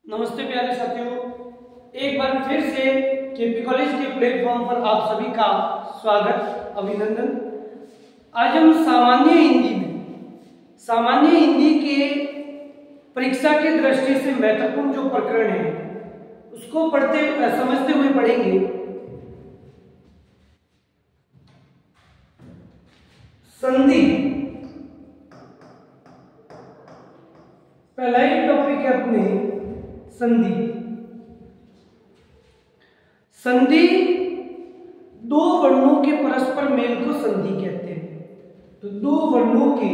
नमस्ते प्यारे साथियों, एक बार फिर से केपी कॉलेज के प्लेटफॉर्म पर आप सभी का स्वागत, अभिनंदन। आज हम सामान्य हिंदी के परीक्षा की दृष्टि से महत्वपूर्ण जो प्रकरण है उसको समझते हुए पढ़ेंगे। संधि पहला ही टॉपिक है अपने संधि दो वर्णों के परस्पर मेल को संधि कहते हैं। तो दो वर्णों के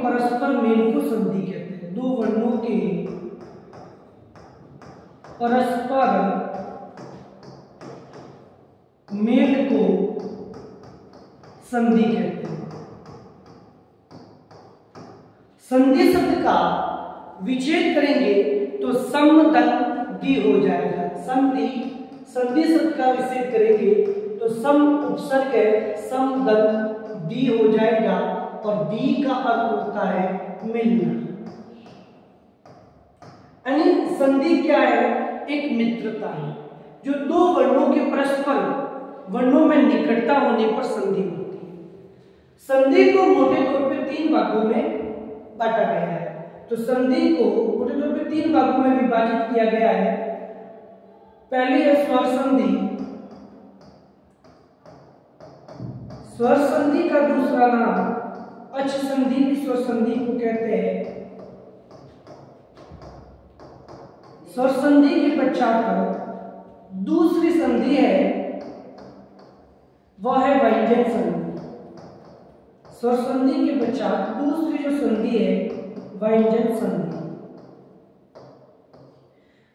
परस्पर मेल को संधि कहते हैं। दो वर्णों के परस्पर मेल को संधि कहते हैं। संधि शब्द का विच्छेद करेंगे तो सम दल दी हो जाएगा। संधि शब्द का विच्छेद करेंगे तो सम उपसर्ग है, सम दल दी हो जाएगा और दी का अर्थ होता है मिलना। यानी संधि क्या है? एक मित्रता है जो दो वर्णों के परस्पर वर्णों में निकटता होने पर संधि होती है। संधि को मोटे तौर पे तीन भागों में बांटा गया है। तो संधि को मोटे तौर पे तीन भागों में विभाजित किया गया है। पहली है स्वर संधि। स्वर संधि का दूसरा नाम अच संधि भी स्वर संधि को कहते हैं। स्वर संधि के पश्चात दूसरी संधि है, वह है व्यंजन संधि। स्वर संधि के पश्चात दूसरी जो संधि है व्यंजन संधि।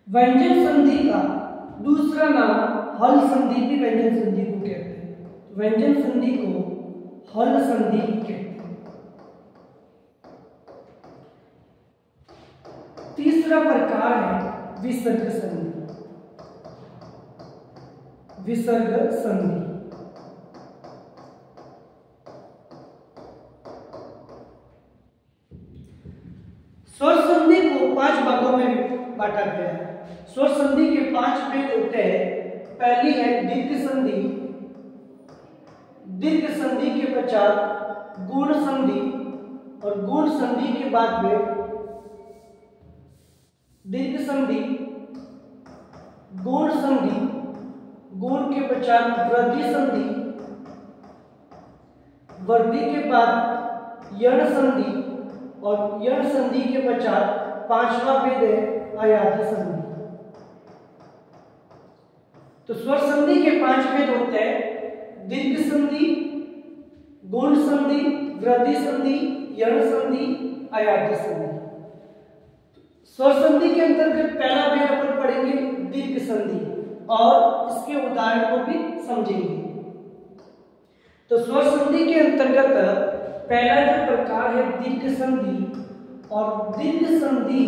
व्यंजन संधि का दूसरा नाम हल संधि भी व्यंजन संधि को कहते हैं। व्यंजन संधि को हल संधि कहते हैं। तीसरा प्रकार है विसर्ग संधि। विसर्ग संधि स्वर संधि को पांच भागों में बांटा गया है। स्वर संधि के पांच भेद होते हैं। पहली है दीर्घ संधि। दीर्घ संधि के पश्चात गुण संधि और गुण संधि के बाद में दीर्घ संधि, गुण संधि, गुण के पश्चात वृद्धि संधि, वृद्धि के बाद यण संधि और यण संधि के पश्चात पांचवा भेद है आयाति संधि। तो स्वर संधि के पांच भेद होते हैं: दीर्घ संधि, गुण संधि, वृद्धि संधि, यण संधि, आयाति संधि। स्वर संधि के अंतर्गत पहला भेद अपन पढ़ेंगे दीर्घ संधि और इसके उदाहरण को भी समझेंगे। तो स्वर संधि के अंतर्गत पहला जो प्रकार है दीर्घ संधि, और दीर्घ संधि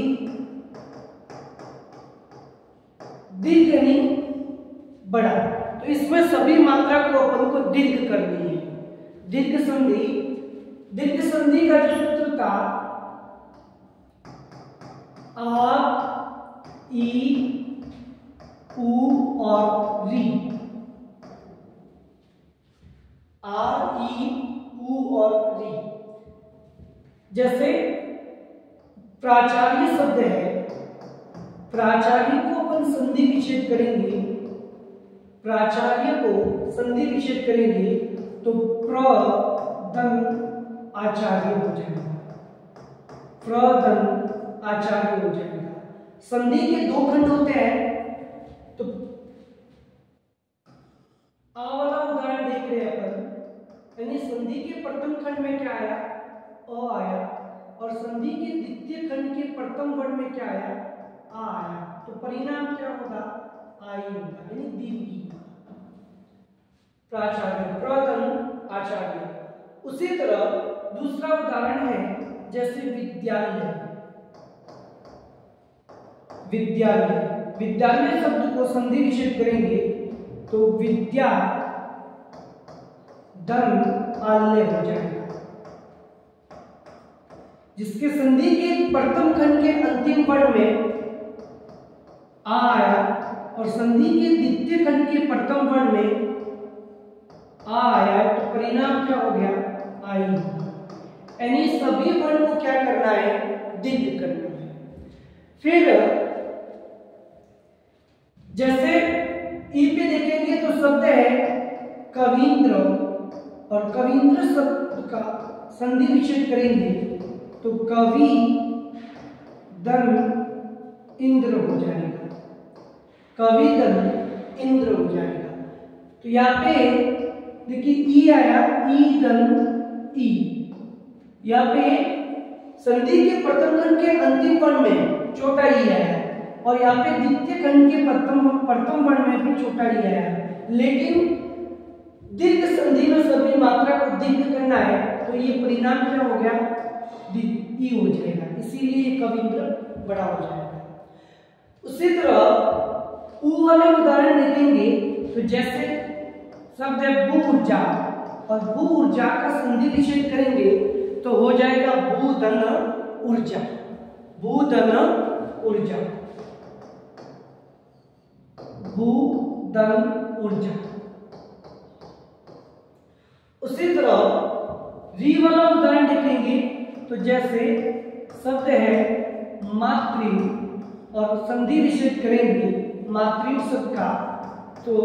दीर्घ यानी बड़ा, तो इसमें सभी मात्रा को अपन को दीर्घ करनी है। दीर्घ संधि का जो सूत्र था आ, ई, उ और री। आ, ई, उ और री। जैसे प्राचार्य शब्द है, प्राचार्य को अपन संधि विच्छेद करेंगे। प्राचार्य को संधि विच्छेद करेंगे तो प्रधन आचार्य हो जाएगा। प्रधन आचार्य हो जाएगा। संधि के दो खंड होते हैं। तो आ वाला उदाहरण देख रहे हैं अपन, यानी संधि के प्रथम खंड में क्या आया? अ आया। और संधि के द्वितीय खंड के प्रथम वर्ण में क्या आया? आ आया। तो परिणाम क्या होगा? आई होगा, यानी दीर्घी। प्राचार्य, प्रथम आचार्य। उसी तरह दूसरा उदाहरण है जैसे विद्यालय। विद्यालय शब्द को संधि विच्छेद करेंगे तो विद्या दन आल्य हो जाएगा। जिसके संधि के प्रथम खंड के अंतिम वर्ण में आ आया और संधि के द्वितीय खंड के प्रथम वर्ण में आ आया, तो परिणाम क्या हो गया? आई होगा। यानी सभी वर्ण को क्या करना है? दीर्घ करना है। फिर जैसे ई पे देखेंगे तो शब्द है कवींद्र, और कवींद्र शब्द का संधि विच्छेद करेंगे तो कवि दन इंद्र हो जाएगा। कवि दन इंद्र हो जाएगा। तो यहाँ पे देखिए ई आया, ई दन ई। यहाँ पे संधि के प्रथम खंड के अंतिम वर्ण में छोटा ई आया और यहाँ पे द्वितीय खंड के प्रथम वर्ण में भी छोटा ई आया, लेकिन दीर्घ संधि में सभी मात्रा को दीर्घ करना है, तो ये परिणाम क्या हो गया? ई हो जाएगा। इसीलिए ये कवींद्र बड़ा हो जाएगा। उसी तरह ऊ वाले उदाहरण देखेंगे तो जैसे शब्द है भू ऊर्जा, और भू ऊर्जा का संधि विच्छेद करेंगे तो हो जाएगा भूधन ऊर्जा। भूधन ऊर्जा, भूधन ऊर्जा। उसी तरह री वाला उदाहरण देखेंगे तो जैसे शब्द है मातृ और संधि विच्छेद करेंगे मातृ शब्द का तो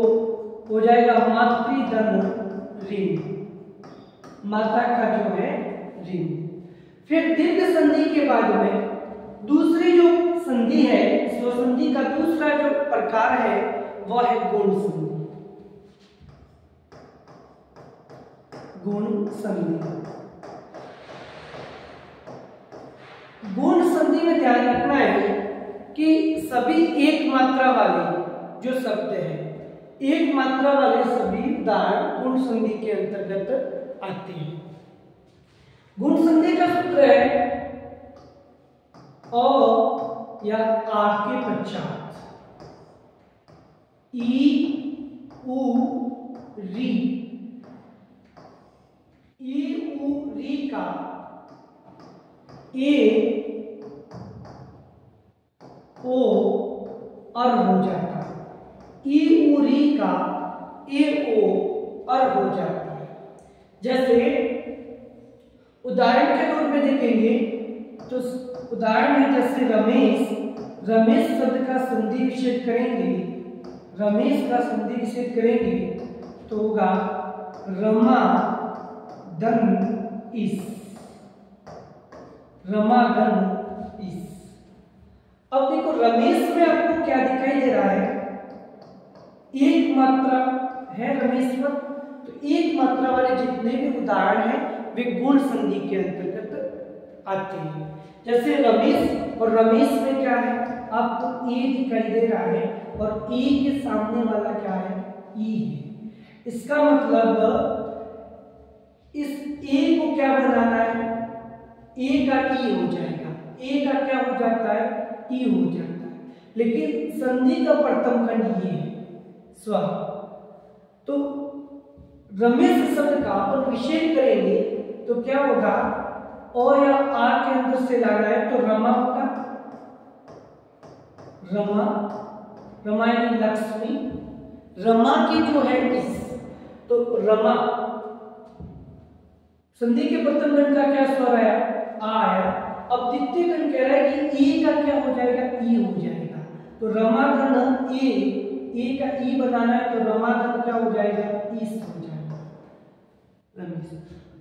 हो जाएगा मातृधन ऋण, माता का जो है ऋण। फिर दीर्घ संधि के बाद में दूसरी जो संधि है, स्वसंधि का दूसरा जो प्रकार है वह है गुण संधि। गुण संधि, गुण संधि में ध्यान रखना है कि सभी एक मात्रा वाले जो शब्द है, एक मात्रा वाले सभी उदाहरण गुण संधि के अंतर्गत आते हैं। गुण संधि का सूत्र है अ या आ के पश्चात ई उ री, ई उ री का ए ओ अर हो जाता है, ई उ री का ए ओ अर हो जाता है। जैसे उदाहरण के तौर पे देखेंगे तो उदाहरण है जैसे रमेश, रमेश शब्द का संधि विच्छेद करेंगे, रमेश का संधि विच्छेद करेंगे तो होगा रमा धन इस, रमा धन इस। अब देखो रमेश में आपको क्या दिखाई दे रहा है? एक मात्रा है रमेश पर, तो एक मात्रा वाले जितने भी उदाहरण हैं वे गुण संधि के अंतर्गत आते हैं। जैसे रमेश, और रमेश में क्या है? आपको ए दिखाई दे रहा है और ए के सामने वाला क्या है? ई है। इसका मतलब इस ए को क्या बनाना है? ए का ई हो जाएगा, ए का क्या हो जाता है? ई हो जाता है। लेकिन संधि का प्रथम खंड ये है स्व, तो रमेश शब्द का अपन विच्छेद करेंगे तो क्या होगा? ओ या आ के अंदर से लाना है तो रमा होगा, रमा, रमा यानी लक्ष्मी, रमा की जो है इस, तो रमा संधि के प्रथम खंड का क्या स्वर आया? आ आया। अब द्वितीय खंड कह रहा है कि ए का क्या हो जाएगा? ई हो जाएगा। तो रमाधन ए का ई बनाना है तो रमाधन क्या हो जाएगा? ईस हो जाएगा, रमेश।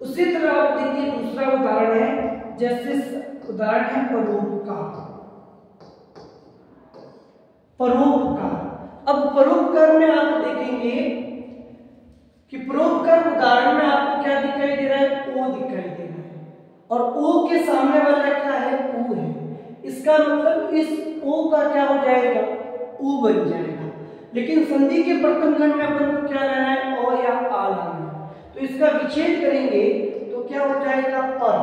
उसी तरह आप देखिए दूसरा उदाहरण है, जैसे उदाहरण है परोपकार, परोपकार। अब परोपकार में आप देखेंगे कि परोपकार उदाहरण में आपको क्या दिखाई दे रहा है? ओ दिखाई दे रहा है, और ओ के सामने वाला क्या है? ऊ है। इसका मतलब इस ओ का क्या हो जाएगा? ऊ बन जाएगा। लेकिन संधि के प्रथम खंड में अपन को क्या लेना है? ओ या आ लेना है, तो इसका विच्छेद करेंगे तो क्या हो जाएगा? पर,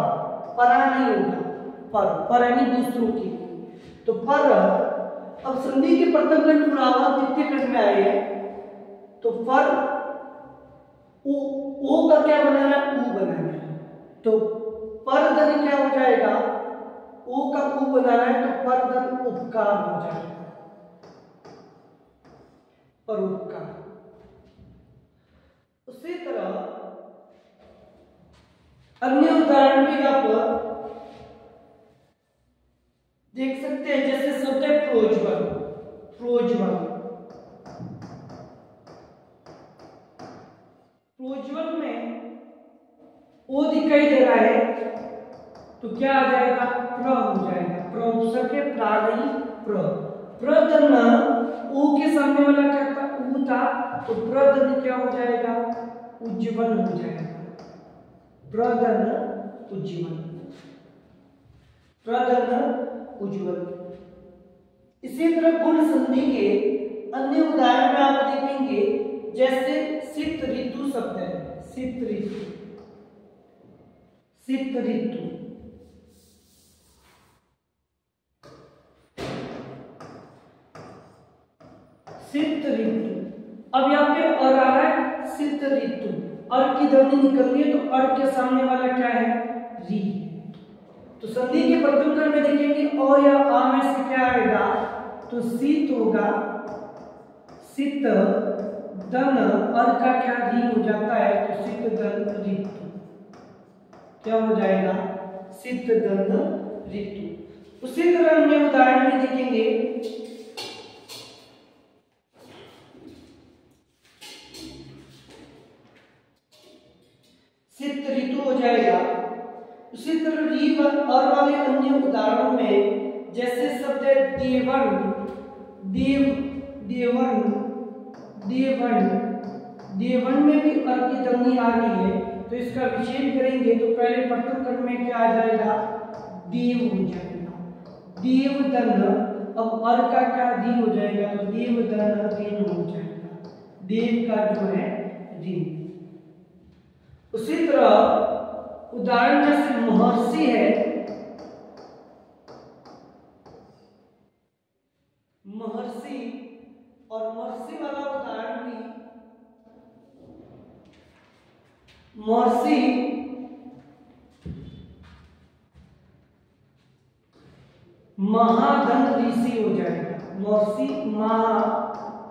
परा नहीं होगा, पर यानी दूसरों की, तो पर। अब संधि के प्रथम खंड पूरा हुआ, द्वितीय खंड में आए हैं तो पर ओ का और क्या बनाना है, ऊ बनाना है। तो परधन क्या हो जाएगा, ऊ का ऊ बनाना है तो परधन उपकार हो जाएगा, परोपकार। उसी तरह अन्य उदाहरण भी आप देख सकते हैं, जैसे शब्द है प्रोज्वल। प्रोज्वल, प्रोज्वल में ओ दिखाई दे रहा है तो क्या आ जाएगा, प्र हो जाएगा। प्र उपसर्ग के प्रा नहीं प्र। प्रधन ओ के सामने वाला क्या था, ऊ था, तो प्रधन क्या हो जाएगा, उज्ज्वल हो जाएगा। प्रधन उज्ज्वल, प्रधन उज्ज्वल। इसी तरह गुण संधि के अन्य उदाहरण में आप देखेंगे, जैसे शीत ऋतु शब्द है, शीत ऋतु, शीत ऋतु। शीत ऋतु, अब यहाँ पे और आ रहा है शीत ऋतु, और की ध्वनि निकल रही है तो और के सामने वाला क्या है, री। तो संधि के प्रथम क्रम में देखेंगे अ या आ में से क्या आएगा, तो शीत होगा, शीत दन, और का क्या री हो जाता है, तो शीत दन ऋतु क्या हो जाएगा, शीत दन ऋतु। उसी तरह अन्य उदाहरण में देखेंगे, शीत ऋतु हो जाएगा। उसी तरह री और वाले अन्य उदाहरणों में जैसे शब्द है देवन, देव, देवन, देवन। देवन में भी अर की ध्वनि आ रही है, तो इसका विच्छेद करेंगे तो पहले प्रथम क्रम में क्या आ जाएगा, देव हो जाएगा, देवदन। अब अर का क्या री हो जाएगा, तो देवदन ऋण हो जाएगा, देव का जो है ऋण। उसी तरह उदाहरण जैसे महर्षि है, महर्षि, और महर्षि वाला उदाहरण भी, महर्षि महाधन ऋषि हो जाएगा, महर्षि महाधन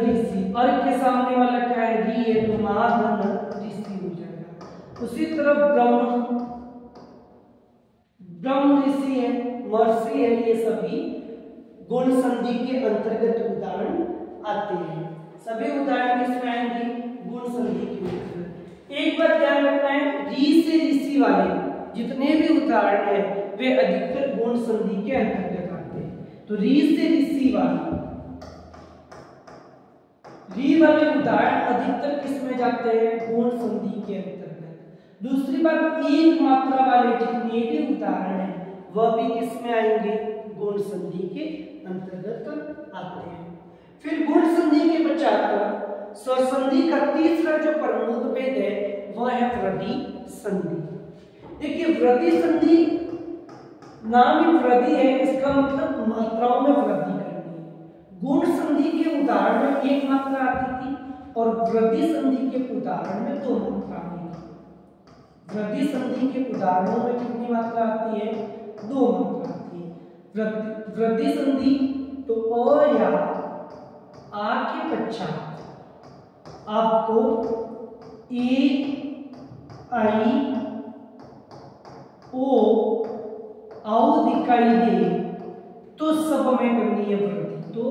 ऋषि, और के सामने वाला क्या है, री है, तो महाधन ऋषि हो जाएगा। उसी तरह ब्रह्म, ब्रह्म ऋषि है, महर्षि है, ये सभी गुण संधि के अंतर्गत उदाहरण आते हैं। सभी उदाहरण किसमें आएंगे, गुण संधि के अंतर्गत। एक बात ध्यान रखना है, री से ऋषि वाले जितने भी उदाहरण हैं वे अधिकतर गुण संधि के अंतर्गत आते हैं। तो री से ऋषि वाले, री वाले उदाहरण अधिकतर किसमें जाते हैं, गुण संधि के अंतर्गत। दूसरी बात, एक मात्रा वाले जितने भी उदाहरण हैं वह भी किसमें आएंगे, गुण संधि के अंतर्गत आते हैं। फिर गुण संधि के पश्चात स्वर संधि का तीसरा जो प्रमुख भेद है वह है वृद्धि संधि। देखिए वृद्धि संधि, नाम ही वृद्धि है, इसका मतलब मात्राओं में वृद्धि करनी है। गुण संधि के उदाहरण में एक मात्रा आती थी और वृद्धि संधि के उदाहरण में दो मात्रा आती थी। वृद्धि संधि के उदाहरणों में कितनी मात्रा आती है, दो मात्रा आती है। वृद्धि संधि तो अ या आ के पश्चात आपको ए आई ओ आओ दिखाई दे तो सब में करनी है वृद्धि। तो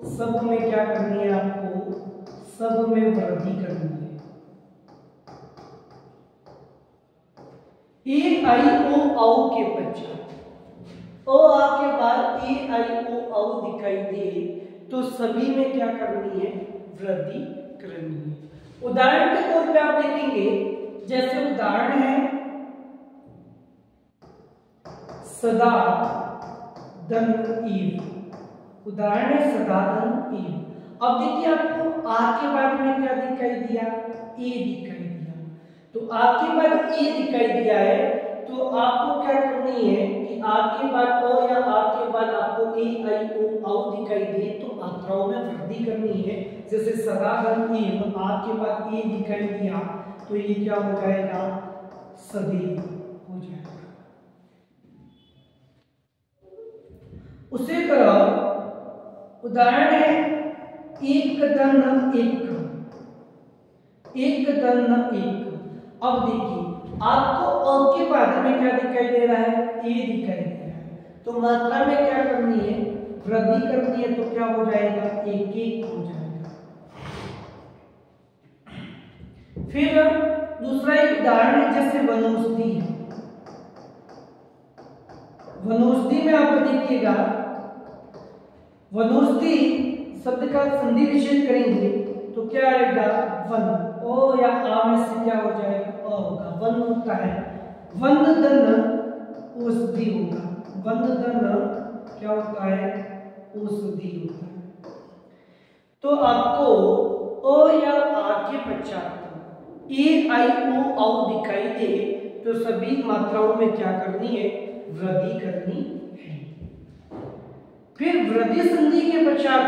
सब में क्या करनी है आपको, सब में वृद्धि करनी है। ए आई ओ आओ के पश्चात ओ आ के बाद ए आई ओ आओ दिखाई दे तो सभी में क्या करनी है, वृद्धि करनी है। उदाहरण के तौर पे आप देखेंगे, जैसे उदाहरण है सदा दन ईव, उदाहरण है सदा दन ईव। अब देखिए आपको आ के बाद में क्या दिखाई दिया, ए दिखाई दिया। तो आ के बाद ए दिखाई दिया है तो आपको क्या करनी है कि आ के बाद ओ या आ के बाद आपको ए आई ओ आओ दिखाई दे तो मात्राओं में वृद्धि करनी है, जैसे सदागम एम, आ के बाद ए दिखाई दिया तो ये क्या हो जाएगा, सदैव हो जाएगा। उसी तरह उदाहरण है एक दन एक, एक दन एक। अब देखिए आपको अ के बाद में क्या दिखाई दे रहा है, ए दिखाई दे रहा है, तो मात्रा में क्या करनी है, वृद्धि करनी है, तो क्या हो जाएगा, एक एक हो जाएगा। फिर दूसरा एक उदाहरण है जैसे वनौषधि है। वनौषधि में आप देखिएगा, वनौषधि शब्द का संधि विच्छेद करेंगे तो क्या आएगा, वन। ओ या आ में से क्या हो जाएगा, अ होगा। वन होता है वन दन औषधि होगा, वन दन क्या होता है, औषधि होता है। तो आपको अ या आ के पश्चात ए आई ओ औ दिखाई दे तो सभी मात्राओं में क्या करनी है, वृद्धि करनी है। फिर वृद्धि संधि के पश्चात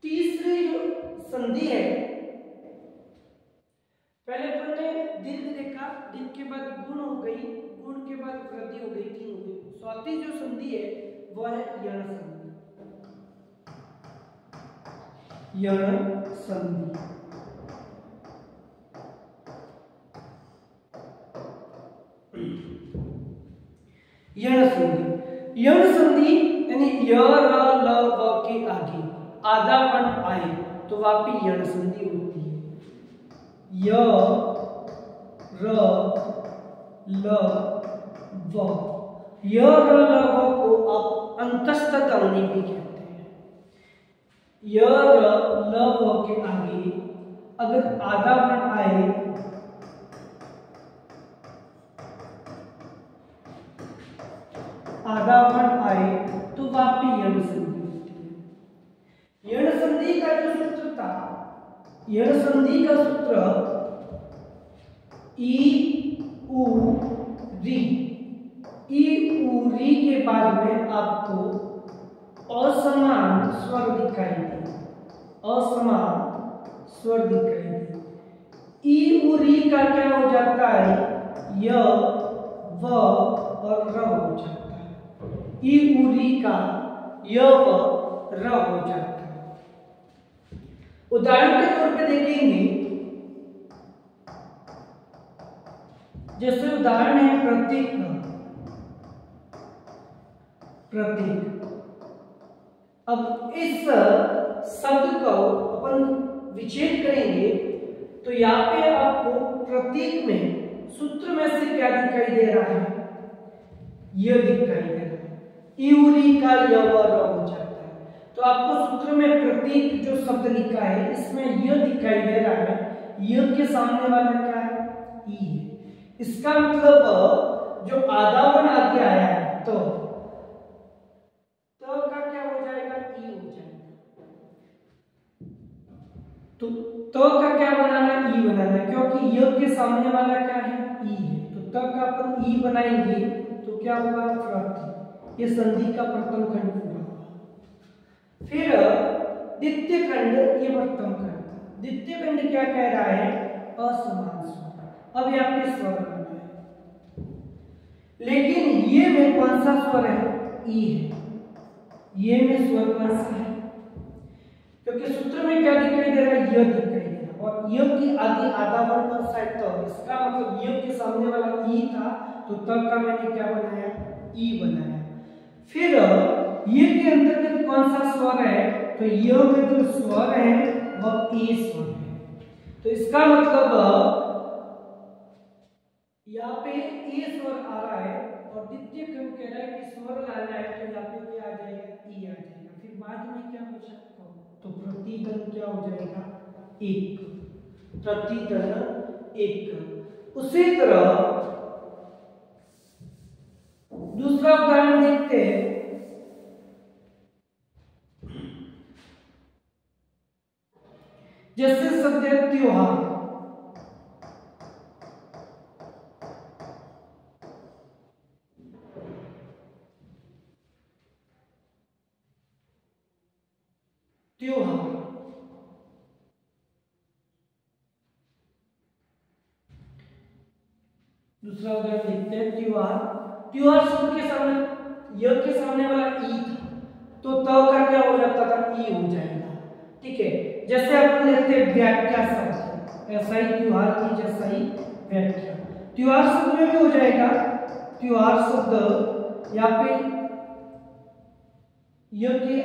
तीसरी जो संधि है, पहले अपन ने दीर्घ देखा, दीर्घ के बाद गुण हो गई, गुण के बाद वृद्धि हो गई, तीन हो गई। चौथी जो संधि है वह है यण संधि, यण संधि। यण संधि, यण संधि यानी य र ल व के आगे आधा वर्ण आए तो वहां पे यण संधि होती है। य र ल व, य र ल व को आप अंतस्थ ध्वनि भी कहते हैं। य र ल व के आगे अगर आधा वर्ण आए तो वहां पे यण संधि होती है। यण संधि का जो सूत्र था, यण संधि का सूत्र ई उ री, ई उ री के बाद में आपको असमान स्वर दिखाई दे, असमान स्वर दिखाई दे। ई उ री का क्या हो जाता है, य व और र हो जाता है। ई उ री का य व र हो जाता है। उदाहरण के तौर पे देखेंगे, जैसे उदाहरण है प्रतीक, प्रतीक। अब इस शब्द को अपन विच्छेद करेंगे तो यहाँ पे आपको प्रतीक में सूत्र में से क्या दिखाई दे रहा है, यह दिखाई दे रहा है, इउरी का य व र हो जाता है। तो आपको सूत्र में प्रतीक जो शब्द लिखा है इसमें यह दिखाई दे रहा है, यह के सामने वाला क्या है, ई है। इसका मतलब जो आधा वर्ण आगे आया है तो का क्या हो जाएगा, ई हो जाएगा। तो का क्या बनाना है, ई बनाना है, क्योंकि य के सामने वाला क्या है, ई है। तो का अपन ई बनाएंगे तो क्या होगा, प्रति। ये संधि का प्रथम खंड पूरा होगा। फिर द्वितीय खंड, ये प्रथम खंड। द्वितीय खंड क्या कह रहा है, असमान स्वर। अब यहाँ पे स्वर बनाना है, लेकिन ये में कौन सा स्वर है, ई है। ये में स्वर कौन सा है, क्योंकि सूत्र में क्या दिखाई दे रहा है, यह दिखाई दे रहा है, और यह की आगे आधा वर्ण कौन सा है, तो इसका मतलब यह के सामने वाला ई था तो तब का मैंने क्या बनाया, ई बनाया। फिर ये के अंतर्गत कौन सा स्वर है, तो यह में जो स्वर है वह ए स्वर है। तो इसका मतलब यहाँ पे ए स्वर आ रहा है और द्वितीय क्रम कह रहा है कि स्वर लाना है, तो यहाँ पे क्या आ जाएगा, ई आ जाएगा। फिर बाद में क्या हो सकता है, तो प्रतिदन क्या हो जाएगा, एक, प्रतिदन एक। उसी तरह दूसरा उदाहरण देखते हैं, जैसे शब्द है त्योहार। त्योहार दूसरा उदाहरण देखते हैं त्योहार। त्योहार शब्द के सामने य के सामने वाला ई था, तो त का क्या हो जाता था, ई हो जाएगा। ठीक है, जैसे अपन लेते हैं व्याख्या शब्द, ऐसा ही त्योहार की जैसा ही व्याख्या। त्योहार शब्द में भी हो जाएगा। त्योहार शब्द यहाँ पे य के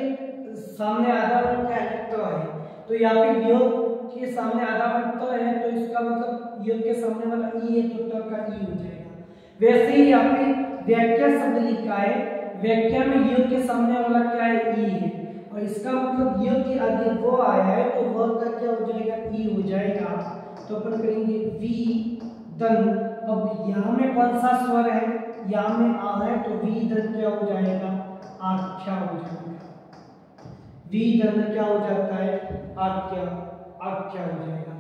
सामने आधा वर्ण क्या है, त है, तो यहाँ पे य के सामने आधा वर्ण त है, तो इसका मतलब य के सामने वाला ई है, तो त का ई हो जाएगा। वैसे ही यहाँ पे व्याख्या शब्द लिखा है, व्याख्या में य के सामने वाला क्या है, ई है, और इसका मतलब य के आगे वो आया है, तो वह का क्या हो जाएगा, ई हो जाएगा। तो अपन करेंगे वी दन। अब यहाँ में कौन सा स्वर है, यहाँ में आ है, तो वी दन क्या हो जाएगा, आख्या हो जाएगा। वी दन क्या हो जाता है, आख्या, आख्या हो जाएगा।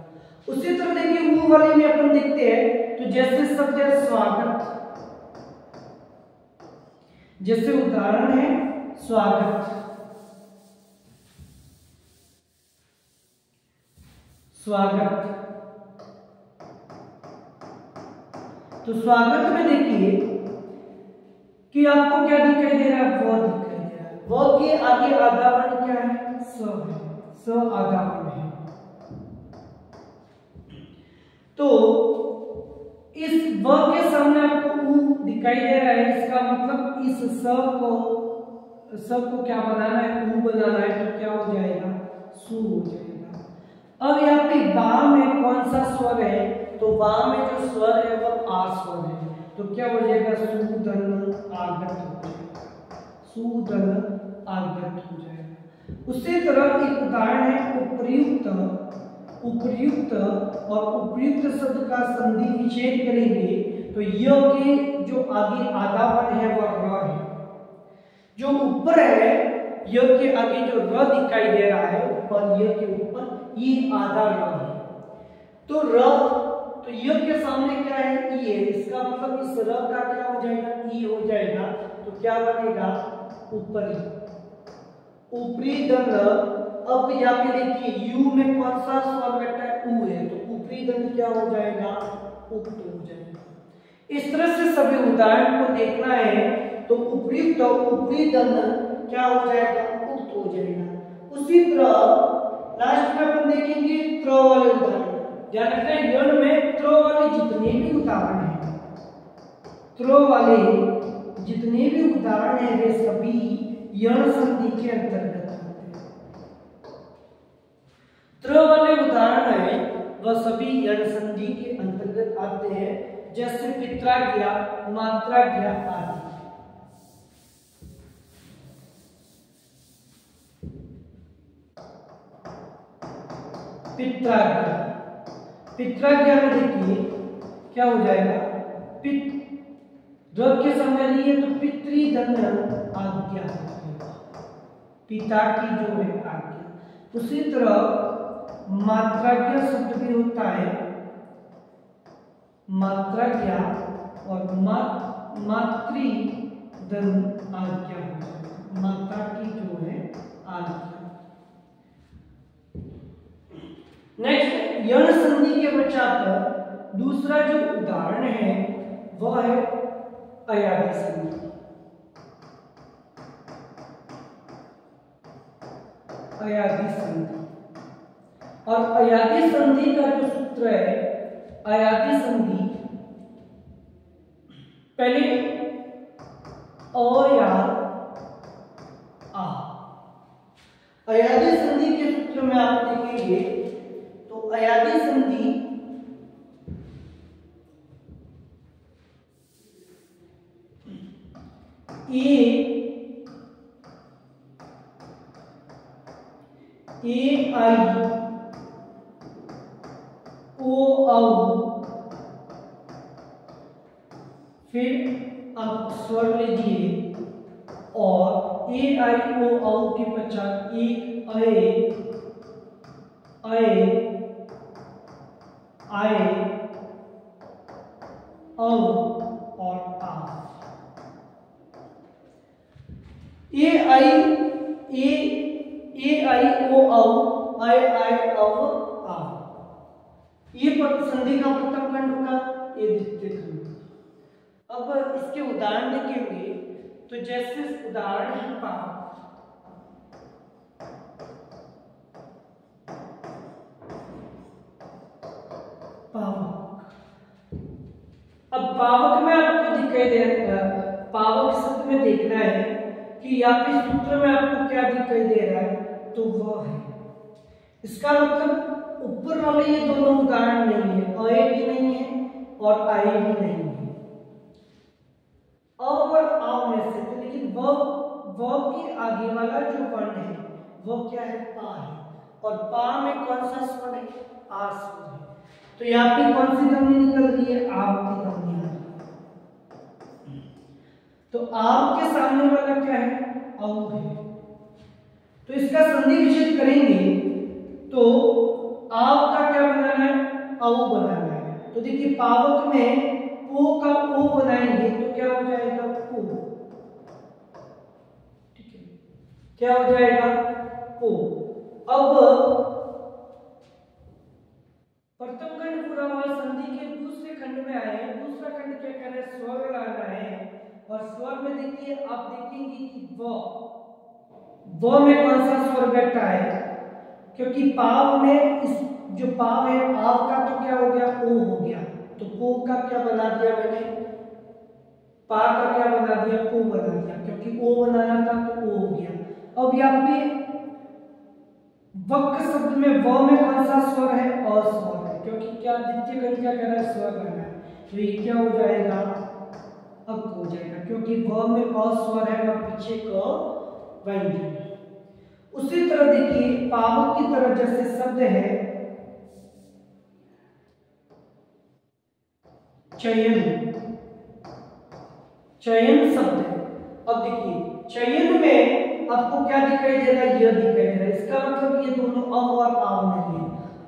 उसी तरह देखिए वो वाले में अपन देखते हैं, तो जैसे शब्द है स्वागत, जैसे उदाहरण है स्वागत, स्वागत। तो स्वागत में देखिए कि आपको क्या दिखाई दे रहा है, वो दिखाई दे रहा है। वो के आगे आधा वर्ण क्या है, स है, स आधा वर्ण है। तो इस व के सामने आपको उ दिखाई दे रहा है, इसका मतलब इस स को क्या बनाना है, उ बनाना है, तो क्या हो जाएगा, सु हो जाएगा। अब यहाँ पे वा में कौन सा स्वर है, तो वा में जो स्वर है वो आ स्वर है, तो क्या हो जाएगा, सुदन आगत हो जाएगा, सुदन आगत हो जाएगा। उसी तरह एक उदाहरण है उपर्युक्त। उपर्युक्त और उपर्युक्त शब्द का संधि विच्छेद करेंगे, तो य के जो आगे आधा वर्ण है वो र है, जो ऊपर है य के आगे जो र दिखाई दे रहा है ऊपर, य के ऊपर ये आधा र है, तो र, तो य के सामने क्या है, ई है, इसका मतलब इस र का क्या हो जाएगा, ई हो जाएगा। तो क्या बनेगा, ऊपरी, ऊपरी दंड। अब यहाँ पे देखिए यू में कौन सा स्वर बैठा है, ऊ है, तो ऊपरी दंड क्या हो जाएगा, उक्त हो जाएगा। इस तरह से सभी उदाहरण को देखना है, तो ऊपरी, तो ऊपरी दंड क्या हो जाएगा, उक्त हो जाएगा। उसी तरह लास्ट में अपन देखेंगे त्र वाले उदाहरण। ध्यान रखना यण में त्र वाले जितने भी उदाहरण हैं, त्र वाले जितने भी उदाहरण हैं वे सभी यण संधि के अंतर्गत आते हैं। त्र वाले उदाहरण है वह सभी यण संधि के अंतर्गत आते हैं, जैसे पित्राज्ञा, मात्राज्ञा आदि। पित्राज्ञा, पित्राज्ञा में देखिए क्या हो जाएगा, पित के सामने नहीं है, तो पितृदंड आज्ञा, पिता की जो है आज्ञा। उसी तरह मात्राज्ञा शब्द भी होता है, मात्राज्ञा और मातृदंड आज्ञा, माता की जो है आज्ञा। नेक्स्ट यण संधि के पश्चात दूसरा जो उदाहरण है वह है अयादी संधि। अयादी संधि, और अयादी संधि का जो सूत्र है, अयादी संधि पहले अ या आ। अयादी संधि के सूत्र में आप देखेंगे तो अयादी संधि ए आई ओ औ, फिर आप स्वर लीजिए और ए आई ओ औ के पश्चात एक अय, अय, आए, औ और आ। ए आई ओ औ, आय आय औ आ, ये संधि का प्रथम खंड होगा, ये द्वितीय खंड। अब इसके उदाहरण देखेंगे तो जैसे उदाहरण है पावक। अब पावक में आपको दिखाई दे रहा है, पावक शब्द में देखना है कि यहाँ पे सूत्र में आपको क्या दिखाई दे रहा है, तो वह है। इसका मतलब ऊपर वाले ये दोनों उदाहरण नहीं है, अय भी नहीं है और आय भी नहीं है। अ और आ में से तो लेकिन व के आगे वाला जो वर्ण है वो क्या है, पा है, और पा में कौन सा स्वर है, आ स्वर है। तो यहाँ पे कौन सी ध्वनि निकल रही है, आप की ध्वनि आ रही है। तो आप के सामने वाला क्या है, औ है। तो इसका संधि विच्छेद करेंगे तो आप का क्या बनाना है, औ बनाना है। तो देखिए पावक में पो का ओ बनाएंगे तो क्या हो जाएगा, पो। ठीक है, क्या हो जाएगा, पो। अब प्रथम खंड पूरा हुआ, संधि के दूसरे खंड में आए। दूसरा खंड क्या कर रहा है, स्वर लाना है। और स्वर में देखिए आप देखेंगे कि व में कौन सा स्वर बैठा है, क्योंकि पाव में इस जो पाव है आव का तो क्या हो गया, ओ हो गया। तो पो का क्या बना दिया मैंने, पा का क्या बना दिया, पो बना दिया, क्योंकि ओ बनाना था तो ओ हो गया। अब यहाँ पे वक्र शब्द में व में कौन सा स्वर है, अ स्वर है, क्योंकि क्या द्वितीय खंड क्या कर रहा है, स्वर करना है। तो ये क्या हो जाएगा, अब हो जाएगा, क्योंकि व में अ स्वर है और पीछे क व्यंजन। उसी तरह देखिए पावक की तरह जैसे शब्द है चयन, चयन शब्द है। अब देखिए चयन में आपको क्या दिखाई दे रहा है, यह दिखाई दे रहा है। इसका मतलब ये दोनों अ और आ नहीं है,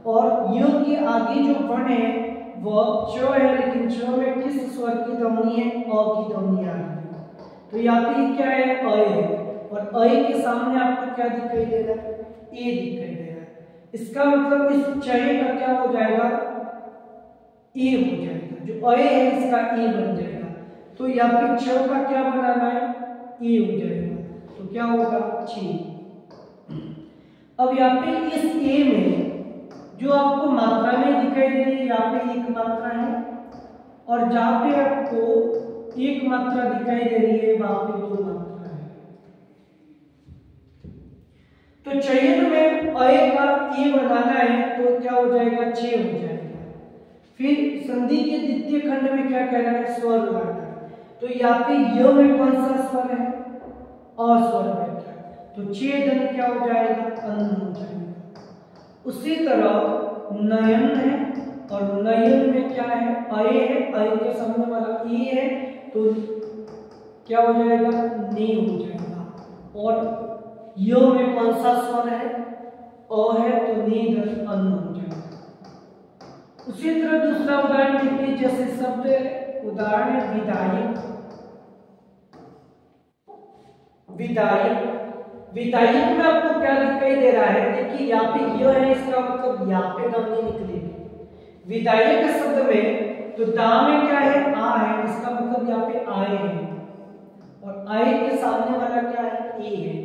और य के आगे जो वर्ण है वह च है, लेकिन च में किस स्वर की ध्वनि है, अ की ध्वनि आ रही है। तो यहाँ पे क्या है, अ है, और अय के सामने आपको क्या दिखाई दे रहा है, ए दिखाई दे रहा है। इसका मतलब इस चय का क्या हो जाएगा, ए हो जाएगा। जो अय है इसका ए बन जाएगा। तो यहाँ पे छ का क्या बनाना है, ए हो जाएगा। तो क्या होगा, 6। अब यहाँ पे इस ए में जो आपको मात्रा में दिखाई दे रही है, यहाँ पे एक मात्रा है, और जहां पे आपको एक मात्रा दिखाई दे रही है वहां पे 2 मात्रा है। तो चयन में अय का ए बनाना है तो क्या हो जाएगा, 6 हो जाएगा। फिर संधि के द्वितीय खंड में क्या कह रहा है, स्वर लाना है। तो यहाँ पे य में कौन सा स्वर है, अ स्वर बैठा है। तो 6 धन क्या हो जाएगा, अन्न हो जाएगा। उसी तरह नयन है, और नयन में क्या है, अय है, अय के सामने वाला ए है, तो क्या हो जाएगा, ने हो जाएगा। और य में कौन सा स्वर है, अ है, तो ने धन अन्न हो जाएगा। उसी तरह दूसरा उदाहरण देखिए, जैसे शब्द उदाहरण है विधायक। विधायक, विधायक में आपको क्या दिखाई दे रहा है, देखिए यहाँ पे यह है, इसका मतलब यहाँ पे ध्वनि निकलेगी। विधायक शब्द में तो दा में क्या है, आ है, इसका मतलब यहाँ पे आए है, और आए के सामने वाला क्या है, ए है।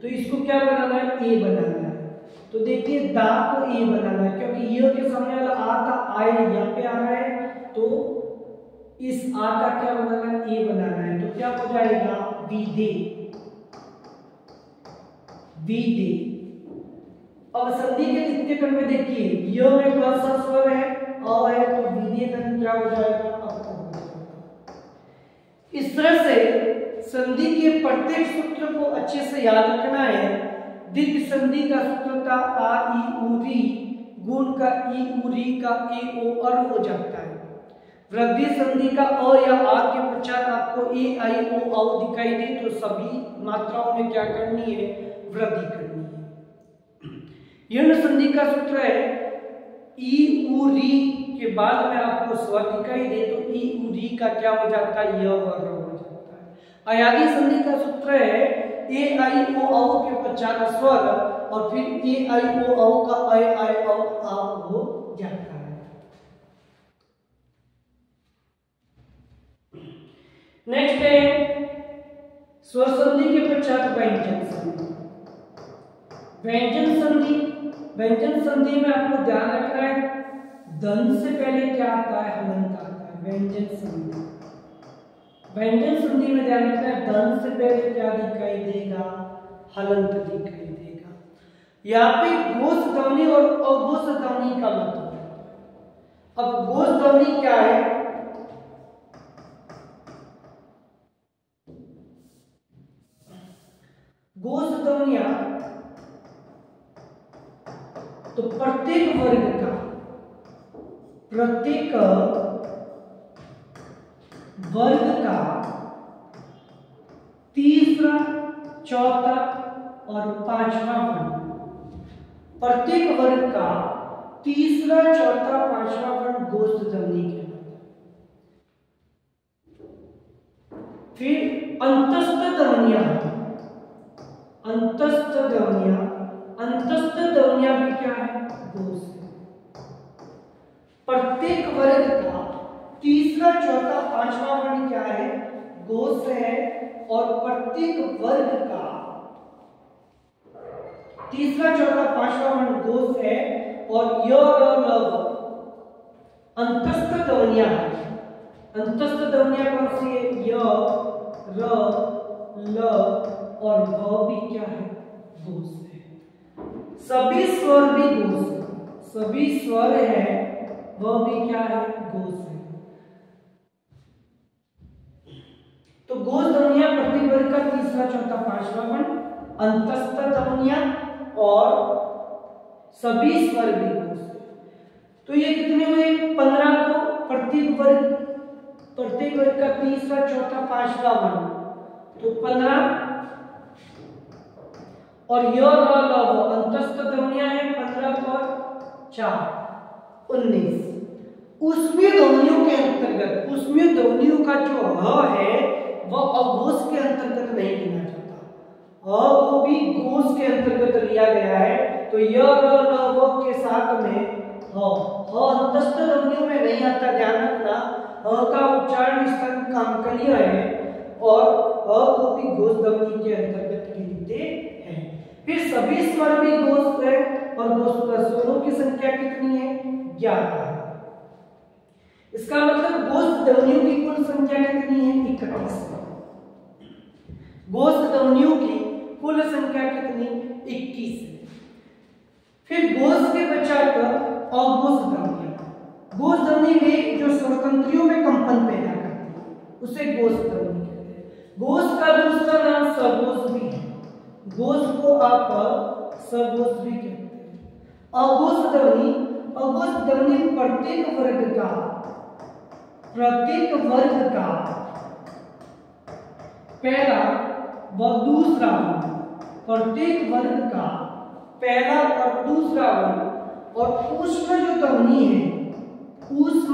तो इसको क्या बनाना है, ए बनाना है। तो देखिए दा को ए बनाना है, क्योंकि ये के सामने वाला आ था, आए यहाँ पे आ रहा है, तो इस आ का क्या बनाना है, ए बनाना है। तो क्या हो जाएगा, विदे, विदे। अब संधि के द्वितीय खंड में देखिए य में कौन सा स्वर है, अ है, तो विदे धन क्या हो जाएगा, अप हो जाएगा। इस तरह से संधि के प्रत्येक सूत्र को अच्छे से याद रखना है। द्वितीय संधि का सूत्र था आ ई उ री, गुण का ई उ री का ए ओ अर हो जाता है। वृद्धि संधि का अ या आ के पश्चात आपको ए आई ओ औ दिखाई दे तो सभी मात्राओं में क्या करनी है, वृद्धि करनी है। यौन संधि का सूत्र है ई उ री के बाद में आपको स्वर दिखाई दे तो ई उ री का क्या हो जाता है, य वर्ण हो जाता है। अयादी संधि का सूत्र है ए आई ओ औ के पश्चात स्वर, और फिर ए आई ओ औ का अय आय औ आ हो जाता है। नेक्स्ट है स्वर संधि के पश्चात व्यंजन संधि। व्यंजन संधि, व्यंजन संधि में आपको ध्यान रखना है दंत से पहले क्या आता है, हलंत आता है। व्यंजन संधि, व्यंजन संधि में ध्यान रखना है दंत से पहले क्या दिखाई देगा, हलंत दिखाई देगा। यहाँ पे घोष ध्वनि और अघोष ध्वनि का मतलब है। अब घोष ध्वनि क्या है, घोष ध्वनियां तो प्रत्येक वर्ग का, प्रत्येक वर्ग का तीसरा, चौथा और पांचवा वर्ण, प्रत्येक वर्ग का तीसरा, चौथा, पांचवा वर्ण घोष ध्वनि कहलाता है। फिर अंतस्थ ध्वनियां, अंतस्थ ध्वनियां, अंतस्थ ध्वनियां भी क्या है, घोष है। प्रत्येक वर्ग का तीसरा, चौथा, पांचवा वर्ण क्या है, घोष है। और प्रत्येक वर्ग का तीसरा, चौथा, पांचवा वर्ण घोष है। और य, र, ल अंतस्थ ध्वनियां है। अंतस्थ ध्वनियां कौन सी है, य, र, ल और भ भी क्या है, घोष है। सभी स्वर भी घोष है, सभी स्वर है वह भी क्या है, घोष है। तो घोष ध्वनियां प्रत्येक वर्ग का तीसरा, चौथा, पांचवा वर्ण, अंतस्थ ध्वनियां और सभी स्वर भी घोष है। तो ये कितने हुए, 15। तो प्रत्येक वर्ग का तीसरा, चौथा, पांचवा वर्ण तो 15। और य, र, ल अंतस्थ ध्वनियां है 15 और 4 19। उसमें ध्वनियों के अंतर्गत, उसमें ध्वनियों का जो ह है वह अघोष के अंतर्गत नहीं गिना जाता, अ को भी घोष के अंतर्गत लिया गया है। तो य, र, ल, व के साथ में ह अंतस्थ ध्वनियों में नहीं आता, ध्यान रखना। ह का उच्चारण स्थल कामकलीय है और अ को भी घोष ध्वनि के अंतर्गत गिनते हैं। फिर सभी स्वर भी घोष है और स्वरों की संख्या कितनी है, 11 है। इसका मतलब घोष ध्वनियों की कुल संख्या कितनी है, 31 है। घोष ध्वनियों की कुल संख्या कितनी, 21 है। फिर घोष के पश्चात अघोष ध्वनियां, घोष ध्वनि में जो स्वरतंत्रियों में कंपन पैदा करती है उसे घोष ध्वनि कहते हैं। घोष का दूसरा नाम सघोष भी है, घोष को आप सघोष भी कहते हैं। अघोष ध्वनि, अघोष ध्वनि प्रत्येक वर्ग का पहला व दूसरा वर्ण, प्रत्येक वर्ग का पहला और दूसरा वर्ण। और ऊष्म जो ध्वनि है, ऊष्म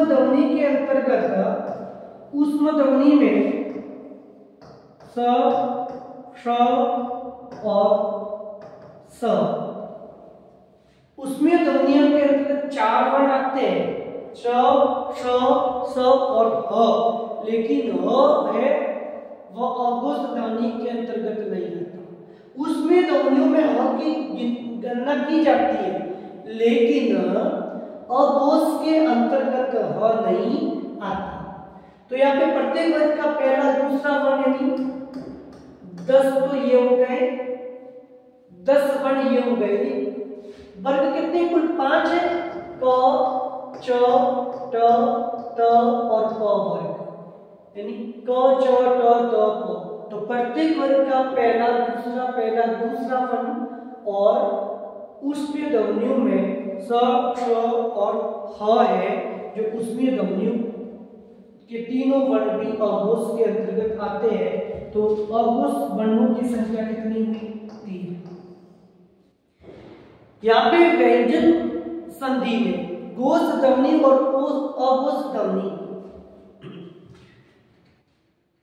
ध्वनि के अंतर्गत, ऊष्म ध्वनि में स, श और स, उसमें ध्वनियों के अंतर्गत 4 वर्ण आते हैं, च, श, स और ह। लेकिन ह है वह अघोष ध्वनि के अंतर्गत नहीं आता। उसमें ध्वनियों में ह की गणना की जाती है, लेकिन अघोष के अंतर्गत ह नहीं आता। तो यहाँ पे प्रत्येक वर्ग का पहला, दूसरा वर्ण यानी 10 तो ये हो गए, 10 वर्ण ये हो गए। वर्ग कितने, कुल 5 है, क, च, ट, त और प वर्ग, यानी क, च, ट, त, प। तो प्रत्येक वर्ग का पहला, दूसरा वर्ण और ऊष्मीय ध्वनियों में स, श और ह है, जो ऊष्मीय ध्वनियों के तीनों वर्ण भी अघोष के अंतर्गत आते हैं। तो अघोष वर्णों की संख्या कितनी हुई, 3। यहाँ पे व्यंजन संधि में घोष ध्वनि और अघोष ध्वनि,